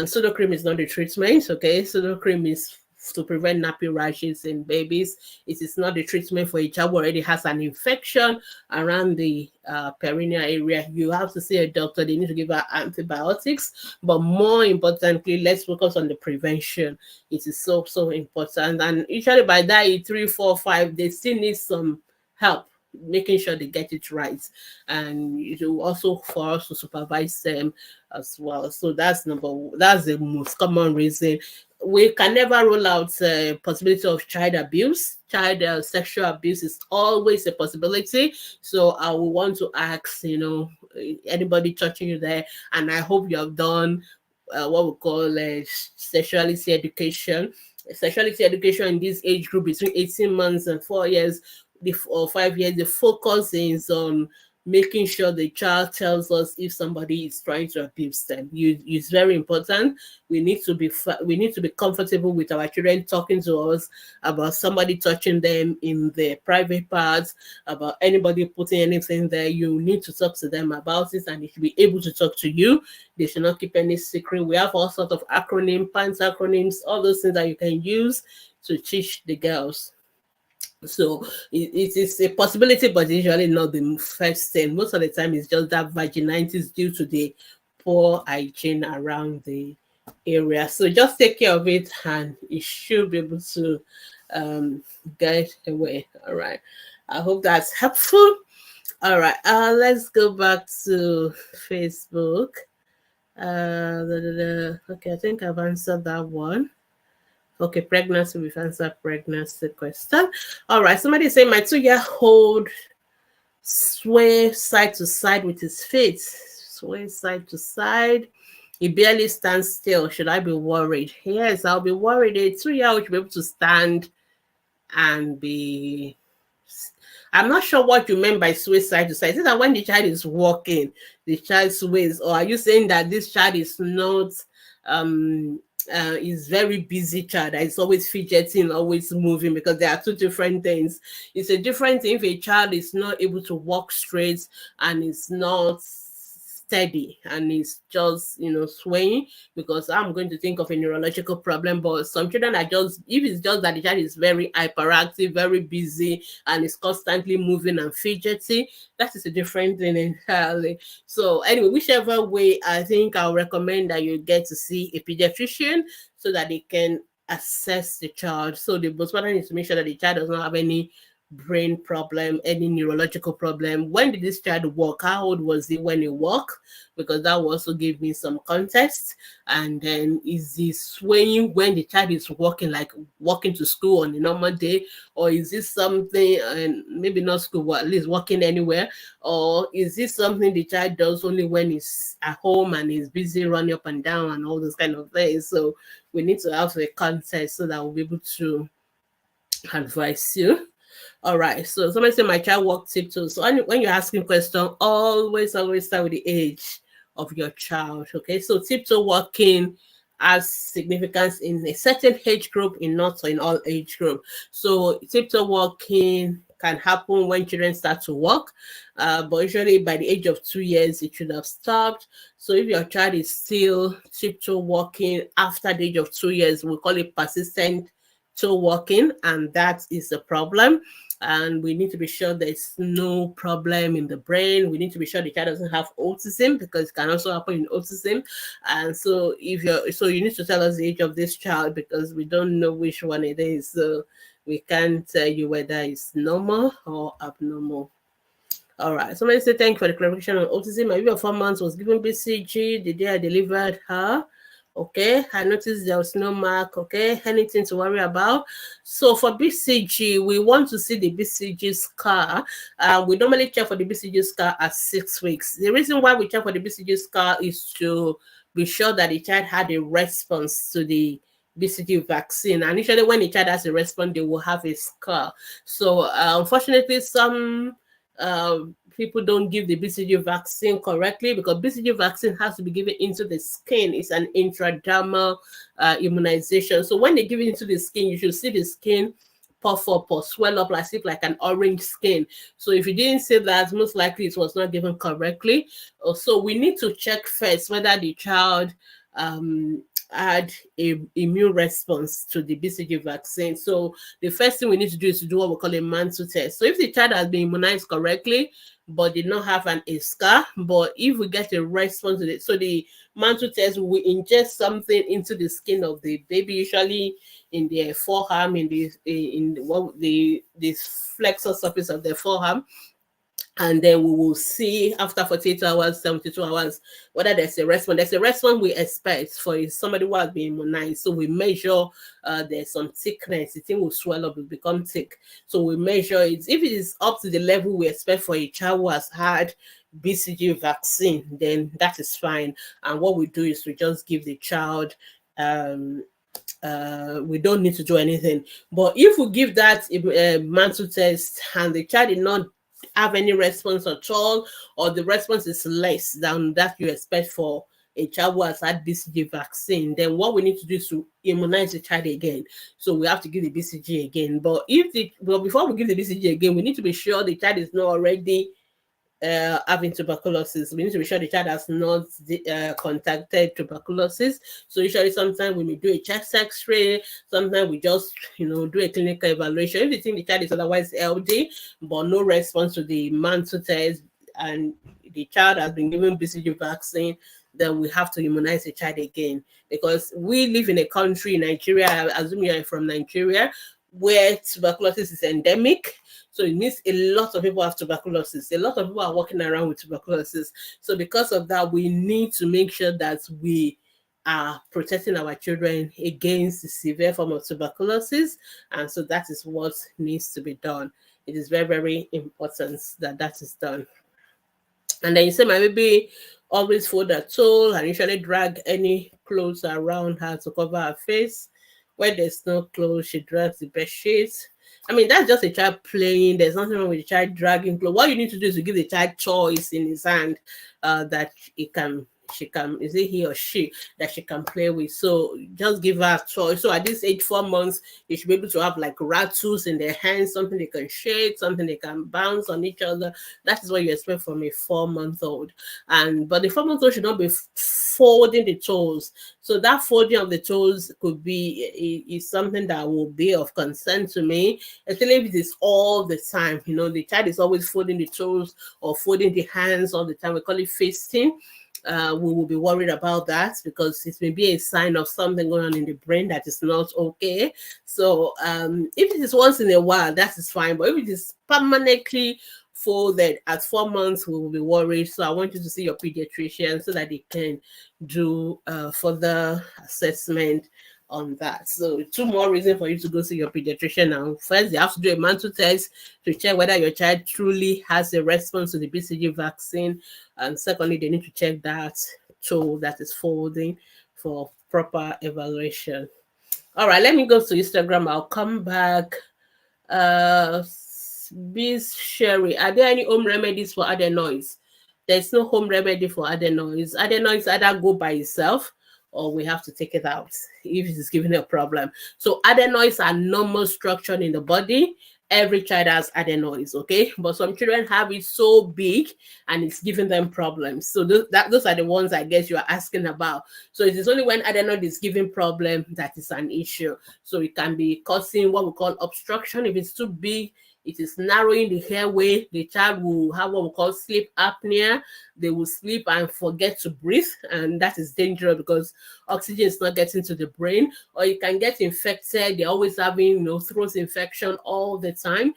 Pseudo cream is not the treatment. Okay, pseudo cream is to prevent nappy rashes in babies. It is not the treatment for a child who already has an infection around the perineal area. You have to see a doctor. They need to give her antibiotics. But more importantly, let's focus on the prevention. It is so, so important. And usually by that age, 3, 4, 5, they still need some help making sure they get it right, and it will also for us to supervise them as well. So that's the most common reason. We can never rule out possibility of child abuse. Child sexual abuse is always a possibility. So I will want to ask, anybody touching you there, and I hope you have done what we call sexuality education. Sexuality education in this age group between 18 months and 4 years or 5 years, the focus is on making sure the child tells us if somebody is trying to abuse them. It's very important. We need to be comfortable with our children talking to us about somebody touching them in their private parts, about anybody putting anything there. You need to talk to them about it, and they should be able to talk to you. They should not keep any secret. We have all sorts of PANS acronyms, all those things that you can use to teach the girls. So it is a possibility, but usually not the first thing. Most of the time, it's just that vaginitis due to the poor hygiene around the area. So just take care of it, and it should be able to get away. All right. I hope that's helpful. All right. Let's go back to Facebook. Okay, I think I've answered that one. Okay, pregnancy, we've answered pregnancy question. All right, somebody say my 2-year-old sway side to side with his feet. Sway side to side. He barely stands still. Should I be worried? Yes, I'll be worried. A 2-year-old should be able to stand and be... I'm not sure what you meant by sway side to side. Is it that when the child is walking, the child sways? Or are you saying that this child is not... is very busy child that is always fidgeting, always moving? Because there are two different things. It's a different thing if a child is not able to walk straight and is not steady and is just swaying, because I'm going to think of a neurological problem. But some children are just, if it's just that the child is very hyperactive, very busy, and is constantly moving and fidgety, that is a different thing entirely. So anyway, whichever way, I think I'll recommend that you get to see a pediatrician so that they can assess the child. So the most important is to make sure that the child does not have any brain problem, any neurological problem. When did this child walk? How old was he when he walked? Because that will also give me some context. And then, is he swaying when the child is walking, like walking to school on a normal day? Or is this something, and maybe not school, but at least walking anywhere? Or is this something the child does only when he's at home and he's busy running up and down and all those kind of things? So we need to have a context so that we'll be able to advise you. All right, so somebody said my child walked tiptoe. So when you're asking question, always start with the age of your child. Okay, so tiptoe walking has significance in a certain age group, in not in all age group. So tiptoe walking can happen when children start to walk, but usually by the age of 2 years, it should have stopped. So if your child is still tiptoe walking after the age of 2 years, we call it persistent toe walking, and that is the problem. And we need to be sure there's no problem in the brain. We need to be sure the child doesn't have autism, because it can also happen in autism. And so you need to tell us the age of this child, because we don't know which one it is. So we can't tell you whether it's normal or abnormal. All right. Somebody said, thank you for the clarification on autism. My baby of 4 months was given BCG the day I delivered her. Okay, I noticed there was no mark. Okay, anything to worry about? So for BCG, we want to see the BCG scar. We normally check for the BCG scar at 6 weeks. The reason why we check for the BCG scar is to be sure that the child had a response to the BCG vaccine. And usually when the child has a response, they will have a scar. So unfortunately, some people don't give the BCG vaccine correctly, because BCG vaccine has to be given into the skin. It's an intradermal immunization. So when they give it into the skin, you should see the skin puff up or swell up like an orange skin. So if you didn't say that, most likely it was not given correctly. So we need to check first whether the child had a immune response to the BCG vaccine. So the first thing we need to do is to do what we call a mantle test. So if the child has been immunized correctly, but did not have a scar, but if we get a response to it, so the mantle test, we inject something into the skin of the baby, usually in their forearm, in the flexor surface of their forearm, and then we will see after 48 hours, 72 hours, whether there's a response. There's a response we expect for somebody who has been immunized. So we measure there's some thickness. The thing will swell up, will become thick. So we measure it. If it is up to the level we expect for a child who has had BCG vaccine, then that is fine. And what we do is we just give the child we don't need to do anything. But if we give that mantle test and the child did not have any response at all, or the response is less than that you expect for a child who has had BCG vaccine, then what we need to do is to immunize the child again. So we have to give the BCG again. But before we give the BCG again, we need to be sure the child is not already having tuberculosis. We need to be sure the child has not contacted tuberculosis. So usually sometimes we may do a chest x-ray, sometimes we just do a clinical evaluation. If we think the child is otherwise healthy but no response to the mantle test and the child has been given BCG vaccine, then we have to immunize the child again, because we live in a country, Nigeria, I assume you're from Nigeria, where tuberculosis is endemic. So it means a lot of people have tuberculosis. A lot of people are walking around with tuberculosis. So because of that, we need to make sure that we are protecting our children against the severe form of tuberculosis. And so that is what needs to be done. It is very, very important that that is done. And then you say my baby always fold her towel and usually drag any clothes around her to cover her face. Where there's no clothes, she drags the bed sheets. I mean, that's just a child playing. There's nothing wrong with the child dragging clothes. What you need to do is to give the child toys in his hand that she can, is it he or she, that she can play with. So just give her a toy. So at this age, 4 months, you should be able to have like rattles in their hands, something they can shake, something they can bounce on each other. That is what you expect from a 4-month-old. But the 4-month-old should not be folding the toes. So that folding of the toes could be is something that will be of concern to me, especially if it is all the time. The child is always folding the toes or folding the hands all the time. We call it feasting. We will be worried about that, because it may be a sign of something going on in the brain that is not okay. So if it is once in a while, that is fine. But if it is permanently folded at 4 months, we will be worried. So I want you to see your pediatrician so that they can do further assessment on that. So 2 more reasons for you to go see your pediatrician now. First, you have to do a mantle test to check whether your child truly has a response to the BCG vaccine. And secondly, they need to check that toe that is folding for proper evaluation. All right, let me go to Instagram. I'll come back. Miss Sherry, are there any home remedies for adenoids? There's no home remedy for adenoids. Adenoids either go by itself or we have to take it out if it is giving a problem. So adenoids are normal structure in the body. Every child has adenoids, okay? But some children have it so big and it's giving them problems. So those are the ones I guess you are asking about. So it is only when adenoid is giving problem that is an issue. So it can be causing what we call obstruction. If it's too big, it is narrowing the airway. The child will have what we call sleep apnea. They will sleep and forget to breathe, and that is dangerous because oxygen is not getting to the brain. Or you can get infected. They're always having throat infection all the time.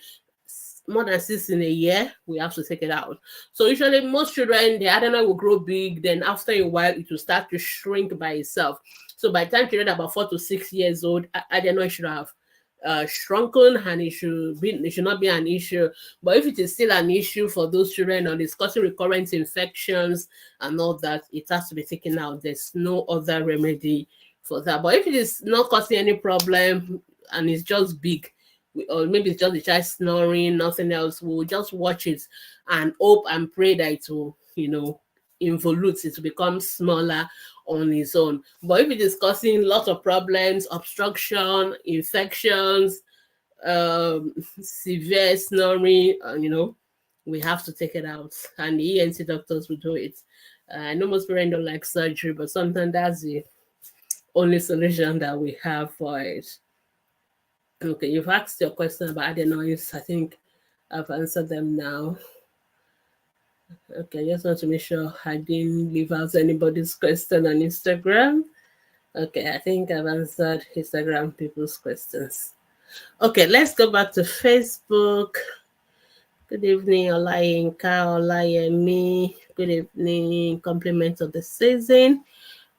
More than 6 in a year, we have to take it out. So usually most children, the adenoid will grow big. Then after a while, it will start to shrink by itself. So by the time children are about 4 to 6 years old, adenoid should have shrunken, and it should not be an issue. But if it is still an issue for those children and it's causing recurrent infections and all that, it has to be taken out. There's no other remedy for that. But if it is not causing any problem and it's just big, or maybe it's just the child snoring, nothing else, we'll just watch it and hope and pray that it will, involutes, it will become smaller on its own. But if it is causing lots of problems, obstruction, infections, severe snoring, we have to take it out, and the ENT doctors will do it. I know most parents don't like surgery, but sometimes that's only solution that we have for it. Okay, you've asked your question about adenoids. I think I've answered them now. Okay, I just want to make sure I didn't leave out anybody's question on Instagram. Okay, I think I've answered Instagram people's questions. Okay, let's go back to Facebook. Good evening, Olayinka, Olayemi. Good evening, compliment of the season.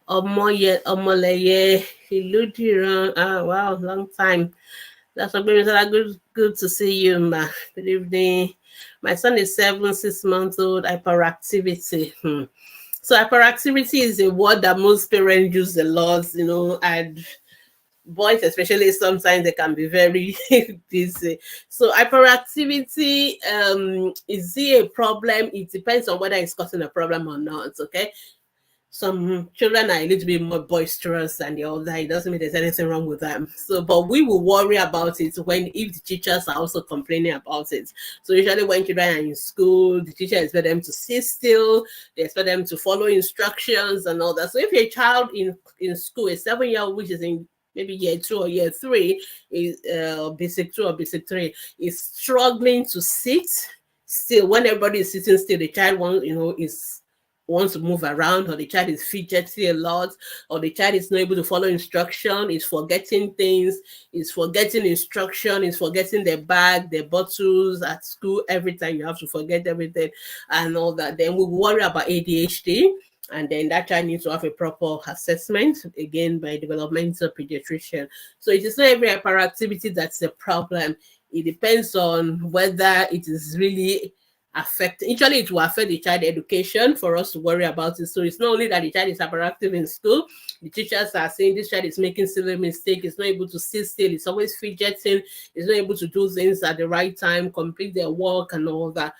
Omoleye, Iludiran. Ah, wow, long time. Dr. Gbemisola, good to see you, ma. Good evening. My son is 6 months old, hyperactivity. So hyperactivity is a word that most parents use a lot, and boys especially, sometimes they can be very busy. So hyperactivity, is it a problem? It depends on whether it's causing a problem or not, okay? Some children are a little bit more boisterous than the other. It doesn't mean there's anything wrong with them. So, but we will worry about it if the teachers are also complaining about it. So usually when children are in school, the teacher expects them to sit still, they expect them to follow instructions and all that. So if your child in school, a 7-year-old, which is in maybe year 2 or year 3, is basic 2 or basic 3, is struggling to sit still, when everybody is sitting still, the child wants to move around, or the child is fidgety a lot, or the child is not able to follow instruction, is forgetting things, is forgetting instruction, is forgetting their bag, their bottles at school. Every time you have to forget everything and all that. Then we worry about ADHD, and then that child needs to have a proper assessment, again, by a developmental pediatrician. So it is not every hyperactivity that's a problem. It depends on whether it is really affecting. Usually it will affect the child education for us to worry about it. So it's not only that the child is hyperactive in school, the teachers are saying this child is making silly mistakes, it's not able to sit still, it's always fidgeting, it's not able to do things at the right time, complete their work and all that.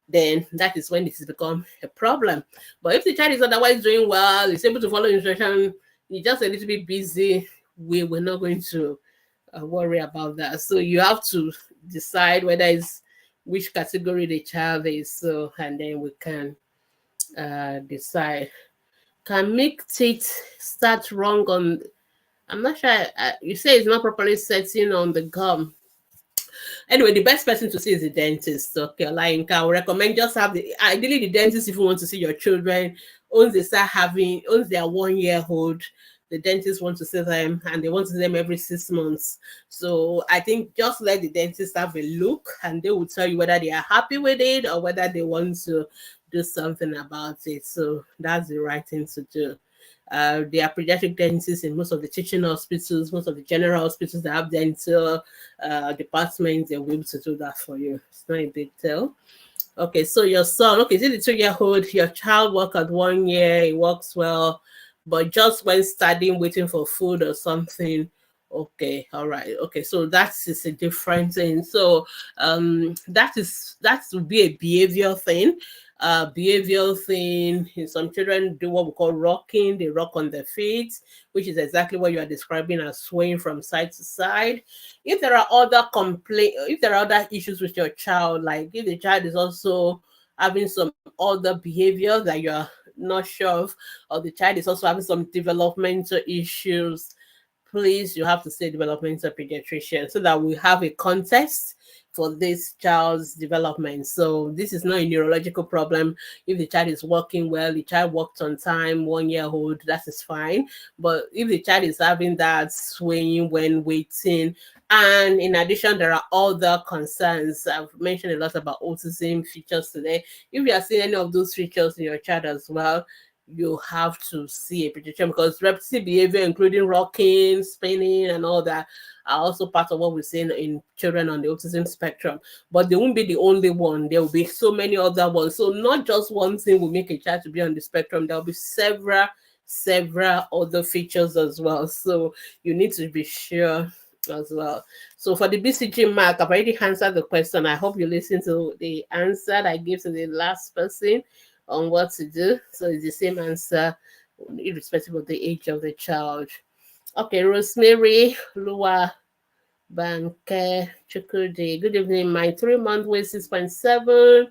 Then that is when it has become a problem. But if the child is otherwise doing well, is able to follow instruction, he's just a little bit busy, we're not going to worry about that. So you have to decide whether it's which category the child is, so, and then we can decide. Can make teeth start wrong on? I'm not sure. You say it's not properly setting on the gum. Anyway, the best person to see is the dentist. Okay, like I would recommend just have ideally the dentist if you want to see your children. Once they are 1 year old, the dentist wants to see them, and they want to see them every 6 months. So I think just let the dentist have a look, and they will tell you whether they are happy with it or whether they want to do something about it. So that's the right thing to do. There are pediatric dentists in most of the teaching hospitals, most of the general hospitals that have dental departments. They'll be able to do that for you. It's not a big deal. Okay, so your son, okay, is it the 2-year-old? Your child work at 1 year, he works well, but just when studying, waiting for food or something. Okay, all right. Okay, so that is a different thing. So that would be a behavioral thing. Behavioral thing. Some children do what we call rocking. They rock on their feet, which is exactly what you are describing as swaying from side to side. If there are other issues with your child, like if the child is also having some other behavior that you're not sure of, or the child is also having some developmental issues, please, you have to say developmental pediatrician, so that we have a context for this child's development. So this is not a neurological problem. If the child is working well, the child worked on time, 1 year old, that is fine. But if the child is having that swaying when waiting, and in addition, there are other concerns. I've mentioned a lot about autism features today. If you are seeing any of those features in your child as well, you have to see a pediatrician, because repetitive behavior, including rocking, spinning, and all that, are also part of what we're seeing in children on the autism spectrum. But they won't be the only one. There will be so many other ones. So not just one thing will make a child to be on the spectrum. There will be several other features as well. So you need to be sure as well. So for the BCG mark, I've already answered the question. I hope you listen to the answer that I gave to the last person on what to do. So it's the same answer irrespective of the age of the child. Okay, Rosemary Lua Banke Chukudi. Good evening. My 3-month weight 6.7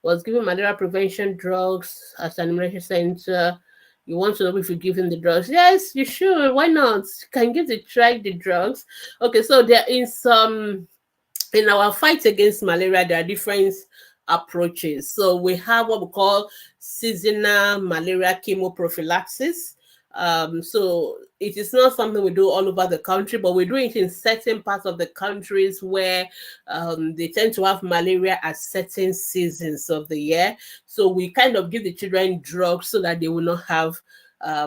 was given malaria prevention drugs at an emergency center. You want to know if you give him the drugs? Yes, you should. Why not? You can try the drugs. Okay, so there is some in our fight against malaria, there are different approaches. So we have what we call seasonal malaria chemoprophylaxis. So it is not something we do all over the country, but we do it in certain parts of the countries where they tend to have malaria at certain seasons of the year. So we kind of give the children drugs so that they will not have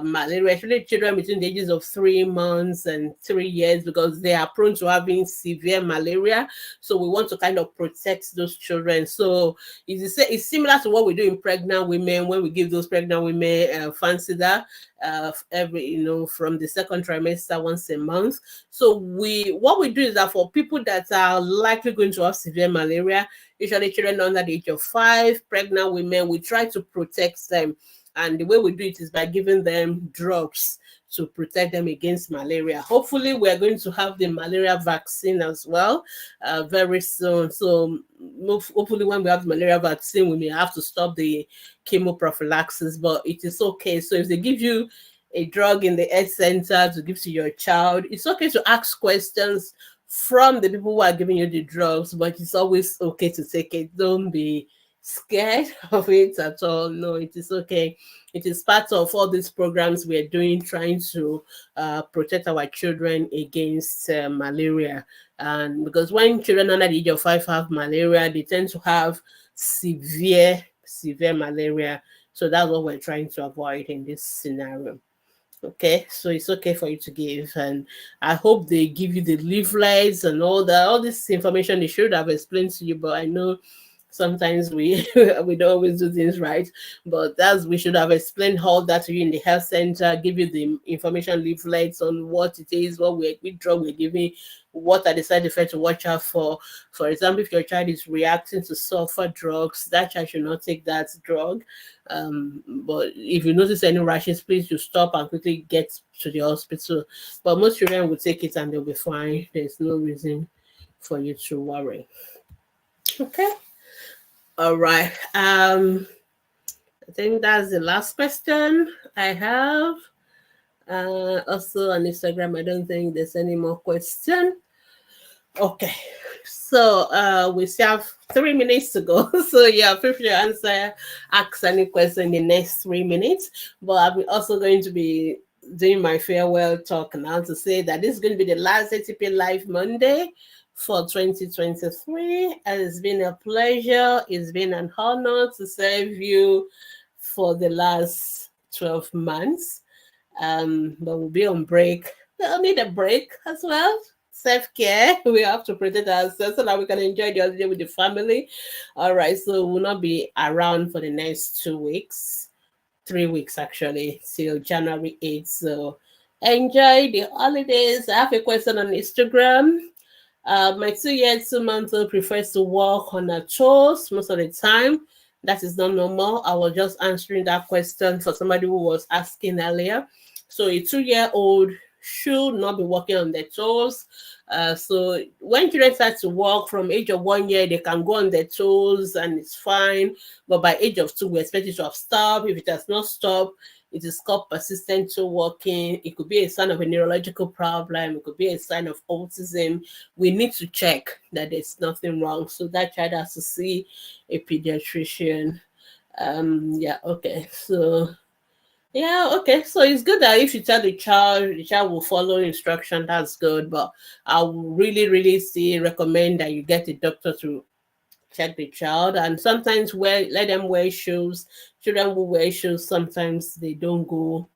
malaria, especially children between the ages of 3 months and 3 years, because they are prone to having severe malaria. So we want to kind of protect those children. So it's similar to what we do in pregnant women when we give those pregnant women Fancida from the second trimester once a month. So what we do is that for people that are likely going to have severe malaria, usually children under the age of 5, pregnant women, we try to protect them. And the way we do it is by giving them drugs to protect them against malaria. Hopefully, we're going to have the malaria vaccine as well very soon. So hopefully when we have the malaria vaccine, we may have to stop the chemoprophylaxis, but it is okay. So if they give you a drug in the health center to give to your child, it's okay to ask questions from the people who are giving you the drugs, but it's always okay to take it. Don't be scared of it at all. No, it is okay. It is part of all these programs we're doing, trying to protect our children against malaria. And because when children under the age of 5 have malaria, they tend to have severe malaria. So that's what we're trying to avoid in this scenario. Okay, so it's okay for you to give, and I hope they give you the leaflets and all this information they should have explained to you, but I know sometimes we we don't always do things right, but we should have explained all that to you in the health center, give you the information leaflets on what it is, which drug we're giving, what are the side effects to watch out for. For example, if your child is reacting to sulfur drugs, that child should not take that drug. But if you notice any rashes, please you stop and quickly get to the hospital. But most children will take it and they'll be fine. There's no reason for you to worry. Okay. All right. I think that's the last question I have. Also on Instagram, I don't think there's any more question. Okay. So we still have 3 minutes to go. So yeah, feel free to ask any question in the next 3 minutes. But I'm also going to be doing my farewell talk now to say that this is going to be the last ATP Live Monday for 2023. And it's been a pleasure. It's been an honor to serve you for the last 12 months. But we'll be on break. We'll need a break as well. Self-care. We have to protect ourselves so that we can enjoy the holiday with the family. All right. So we'll not be around for the next 2 weeks. 3 weeks actually, till January 8th. So enjoy the holidays. I have a question on Instagram. My 2-year, 2-month-old prefers to walk on her toes most of the time. That is not normal. I was just answering that question for somebody who was asking earlier. So a 2-year-old should not be walking on their toes. So when children start to walk from age of 1 year, they can go on their toes and it's fine. But by age of 2, we expect it to have stopped. If it has not stopped, it is called persistent toe walking. It could be a sign of a neurological problem. It could be a sign of autism. We need to check that there's nothing wrong. So that child has to see a pediatrician. Yeah, okay. So yeah, okay. So it's good that if you tell the child will follow instruction, that's good. But I will really, really recommend that you get a doctor to check the child. And sometimes let them wear shoes. Children will wear shoes. Sometimes they don't go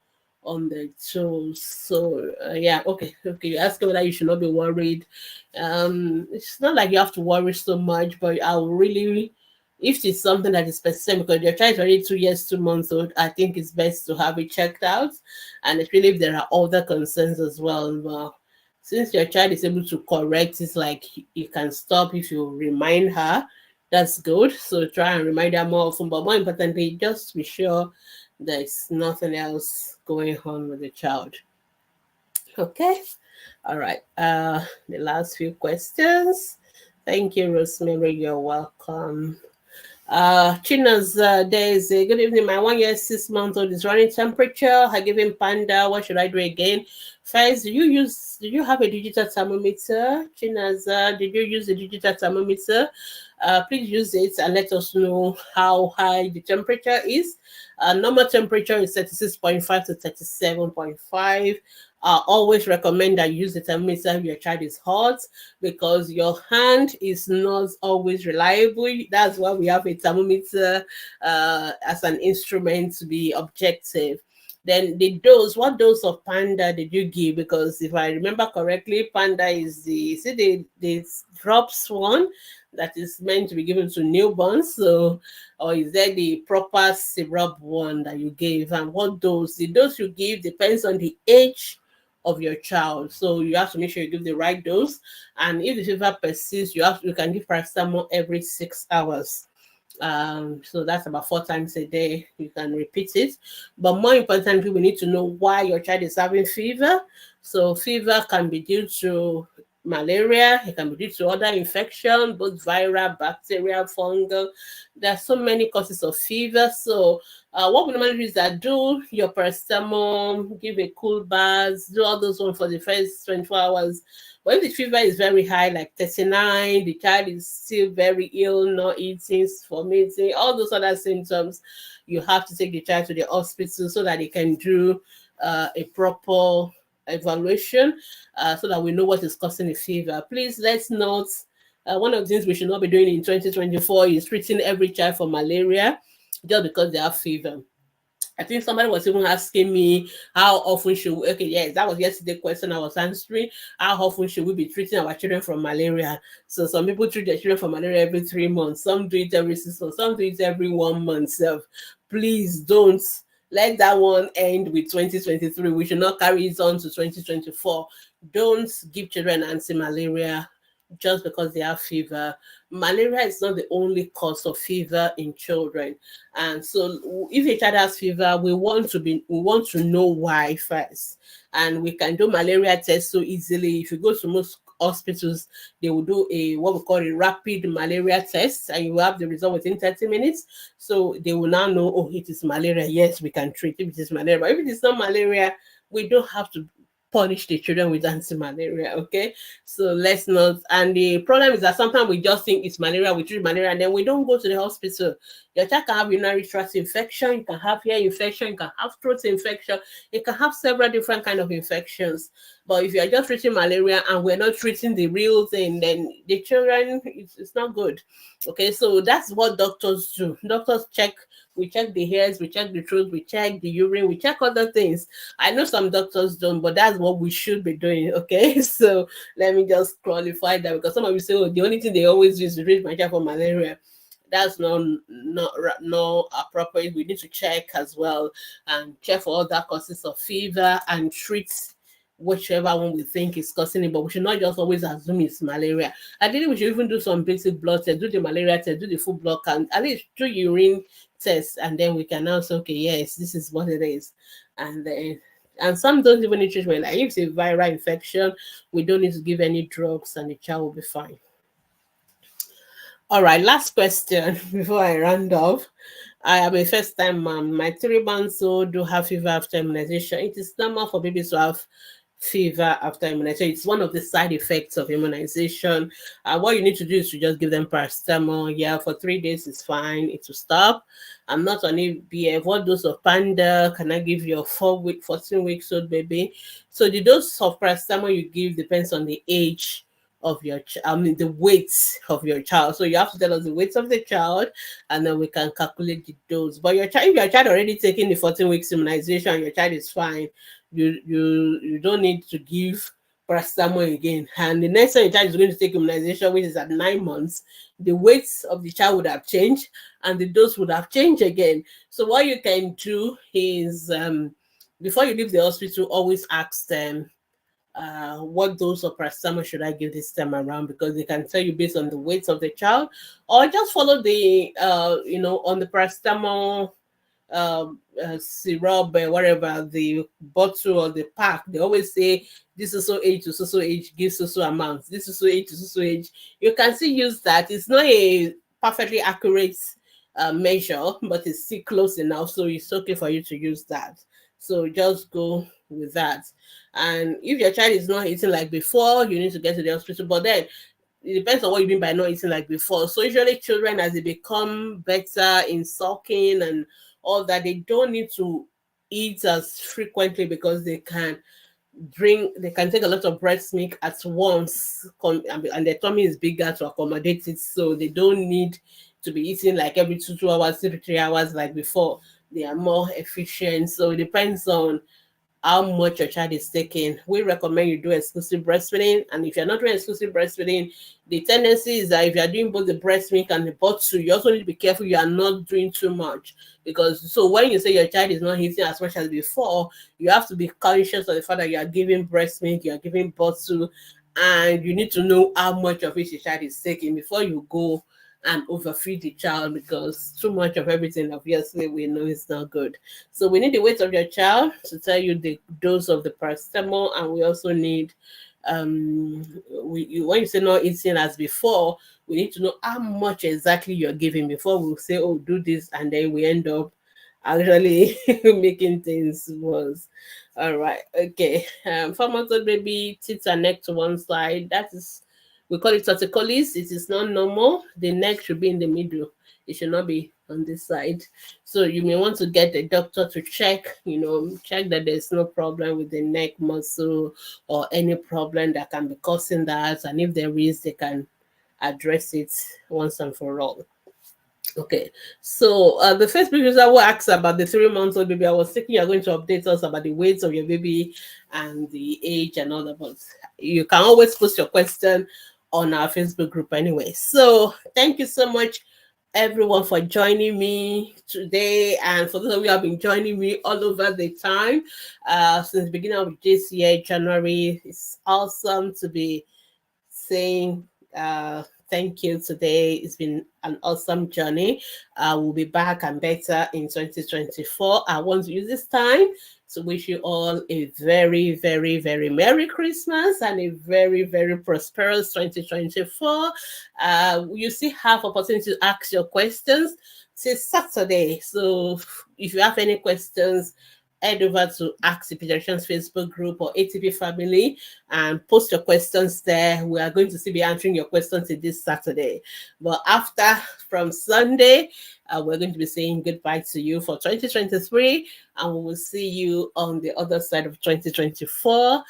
on the toes. So yeah, okay. You ask whether you should not be worried. It's not like you have to worry so much, but I will really, if it's something that is specific, because your child is already 2 years, 2 months old, I think it's best to have it checked out. And especially if there are other concerns as well. But since your child is able to correct, it's like you can stop if you remind her. That's good. So try and remind her more often. But more importantly, just be sure there's nothing else going on with the child. Okay. All right. The last few questions. Thank you, Rosemary. You're welcome. China's there is a good evening. My 1 year 6 month old is running temperature. I give him Panda. What should I do again? First, did you have a digital thermometer? China's did you use a digital thermometer? Please use it and let us know how high the temperature is. Normal temperature is 36.5 to 37.5. Always recommend that you use the thermometer if your child is hot, because your hand is not always reliable. That's why we have a thermometer as an instrument to be objective. Then the dose, what dose of Panda did you give? Because if I remember correctly, Panda is the drops one that is meant to be given to newborns. So, or is there the proper syrup one that you gave? And what dose? The dose you give depends on the age of your child. So you have to make sure you give the right dose. And if the fever persists, you can give paracetamol every 6 hours. So that's about 4 times a day. You can repeat it. But more importantly, we need to know why your child is having fever. So fever can be due to malaria, it can be due to other infection, both viral, bacterial, fungal. There are so many causes of fever. So what we normally do is that do your paracetamol, give a cool bath, do all those ones for the first 24 hours. But if the fever is very high, like 39, the child is still very ill, not eating, vomiting, all those other symptoms, you have to take the child to the hospital so that they can do a proper evaluation, so that we know what is causing the fever. Please, let's not, one of the things we should not be doing in 2024 is treating every child for malaria just because they have fever. I think somebody was even asking me how often should we, okay, yes, that was yesterday's question I was answering. How often should we be treating our children for malaria? So some people treat their children for malaria every 3 months, some do it every 6 months, some do it every 1 month. So please don't let that one end with 2023. We should not carry it on to 2024. Don't give children anti-malaria just because they have fever. Malaria is not the only cause of fever in children. And so if a child has fever, we want to know why first. And we can do malaria tests so easily. If you go to most hospitals, they will do a what we call a rapid malaria test, and you will have the result within 30 minutes. So they will now know, oh, it is malaria. Yes, we can treat if it is malaria. But if it is not malaria, we don't have to punish the children with anti-malaria. Okay, so let's not. And the problem is that sometimes we just think it's malaria, we treat malaria, and then we don't go to the hospital. Your child can have urinary tract infection, you can have ear infection, you can have throat infection, you can have several different kind of infections. But if you are just treating malaria and we're not treating the real thing, then the children, it's not good. Okay, so that's what doctors do. Doctors check. We check the hairs, we check the throat, we check the urine, we check other things. I know some doctors don't, but that's what we should be doing. Okay, so let me just qualify that, because some of you say, oh, the only thing they always do is to treat my child for malaria. That's not appropriate. We need to check as well and check for other causes of fever and treat whichever one we think is causing it, but we should not just always assume it's malaria. I think we should even do some basic blood tests, do the malaria test, do the full blood count, at least do urine test, and then we can now say, okay, yes, this is what it is. And then some don't even need treatment. Like if it's a viral infection, we don't need to give any drugs and the child will be fine. All right, last question before I round off. I am a first-time mom. My 3 months old do have fever after immunization. It is normal for babies to have fever after immunization. It's one of the side effects of immunization. What you need to do is to just give them paracetamol. Yeah, for 3 days is fine. It will stop. I'm not on ABF. What dose of Panda can I give your 14 weeks old baby? So the dose of paracetamol you give depends on the age of your the weight of your child. So you have to tell us the weight of the child, and then we can calculate the dose. But your child, if your child already taking the 14 weeks immunization, your child is fine. You don't need to give paracetamol again. And the next time your child is going to take immunization, which is at 9 months, the weight of the child would have changed and the dose would have changed again. So what you can do is before you leave the hospital, always ask them what dose of paracetamol should I give this time around, because they can tell you based on the weight of the child, or just follow the on the paracetamol syrup, whatever the bottle or the pack, they always say this is so age to so age, give so amount, this is so age to so age. You can still use that. It's not a perfectly accurate measure, but it's still close enough, so it's okay for you to use that. So just go with that. And if your child is not eating like before, you need to get to the hospital. But then it depends on what you mean by not eating like before. So usually children, as they become better in sucking and all that, they don't need to eat as frequently because they can take a lot of breast milk at once, and their tummy is bigger to accommodate it, so they don't need to be eating like every 2 hours, 3 3 hours like before. They are more efficient. So it depends on how much your child is taking. We recommend you do exclusive breastfeeding. And if you're not doing exclusive breastfeeding, the tendency is that if you're doing both the breast milk and the bottle, you also need to be careful you are not doing too much. Because so when you say your child is not eating as much as before, you have to be conscious of the fact that you are giving breast milk, you are giving bottle, and you need to know how much of it your child is taking before you go and overfeed the child, because too much of everything, obviously, we know is not good. So we need the weight of your child to tell you the dose of the paracetamol, and we also need, when you say not eating as before, we need to know how much exactly you're giving before we say, oh, do this, and then we end up actually making things worse. All right, okay. Formatted baby, tits and neck to one side. That is, we call it torticollis. It is not normal. The neck should be in the middle. It should not be on this side. So you may want to get the doctor to check, check that there's no problem with the neck muscle or any problem that can be causing that. And if there is, they can address it once and for all. Okay, so the first user who asked about the 3 months old baby, I was thinking you're going to update us about the weight of your baby and the age and all that, but you can always post your question on our Facebook group anyway. So thank you so much, everyone, for joining me today, and for those of you who have been joining me all over the time since the beginning of this year, January. It's awesome to be saying thank you today. It's been an awesome journey. We'll be back and better in 2024. I want to use this time to wish you all a very, very, very Merry Christmas and a very, very prosperous 2024. You still have opportunity to ask your questions till Saturday. So if you have any questions, head over to Ask the Pediatricians Facebook group or ATP family and post your questions there. We are going to still be answering your questions this Saturday. But after, from Sunday, we're going to be saying goodbye to you for 2023, and we will see you on the other side of 2024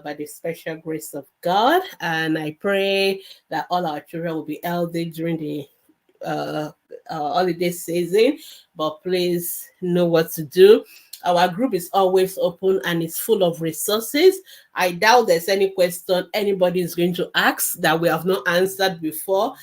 by the special grace of God. And I pray that all our children will be healthy during the holiday season, but please know what to do. Our group is always open and it's full of resources. I doubt there's any question anybody is going to ask that we have not answered before,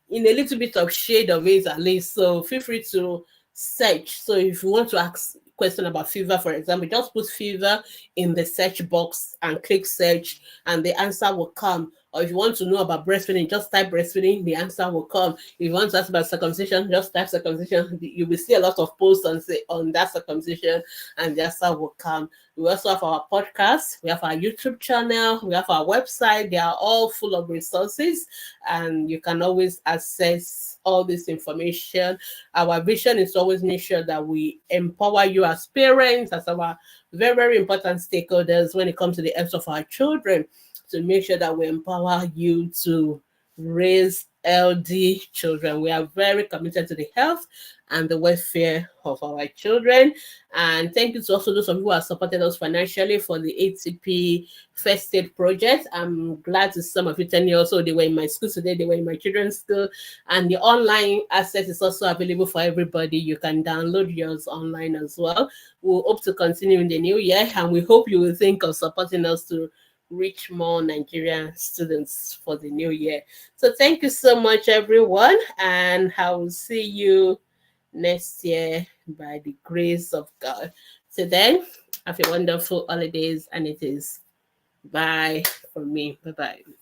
in a little bit of shade of it at least. So feel free to search. So if you want to ask question about fever, for example, just put fever in the search box and click search, and the answer will come. Or if you want to know about breastfeeding, just type breastfeeding, the answer will come. If you want to ask about circumcision, just type circumcision. You will see a lot of posts on that circumcision, and the answer will come. We also have our podcast, we have our YouTube channel, we have our website. They are all full of resources, and you can always access all this information. Our vision is to always make sure that we empower you as parents, as our very, very important stakeholders when it comes to the health of our children, to make sure that we empower you to raise healthy children. We are very committed to the health and the welfare of our children. And thank you to also those of you who have supported us financially for the ATP First Aid Project. I'm glad to see some of you telling me also they were in my school today, they were in my children's school. And the online access is also available for everybody. You can download yours online as well. We'll hope to continue in the new year, and we hope you will think of supporting us to reach more Nigerian students for the new year. So thank you so much, everyone, and I will see you next year by the grace of God. So then, have a wonderful holidays, and it is bye from me. Bye-bye.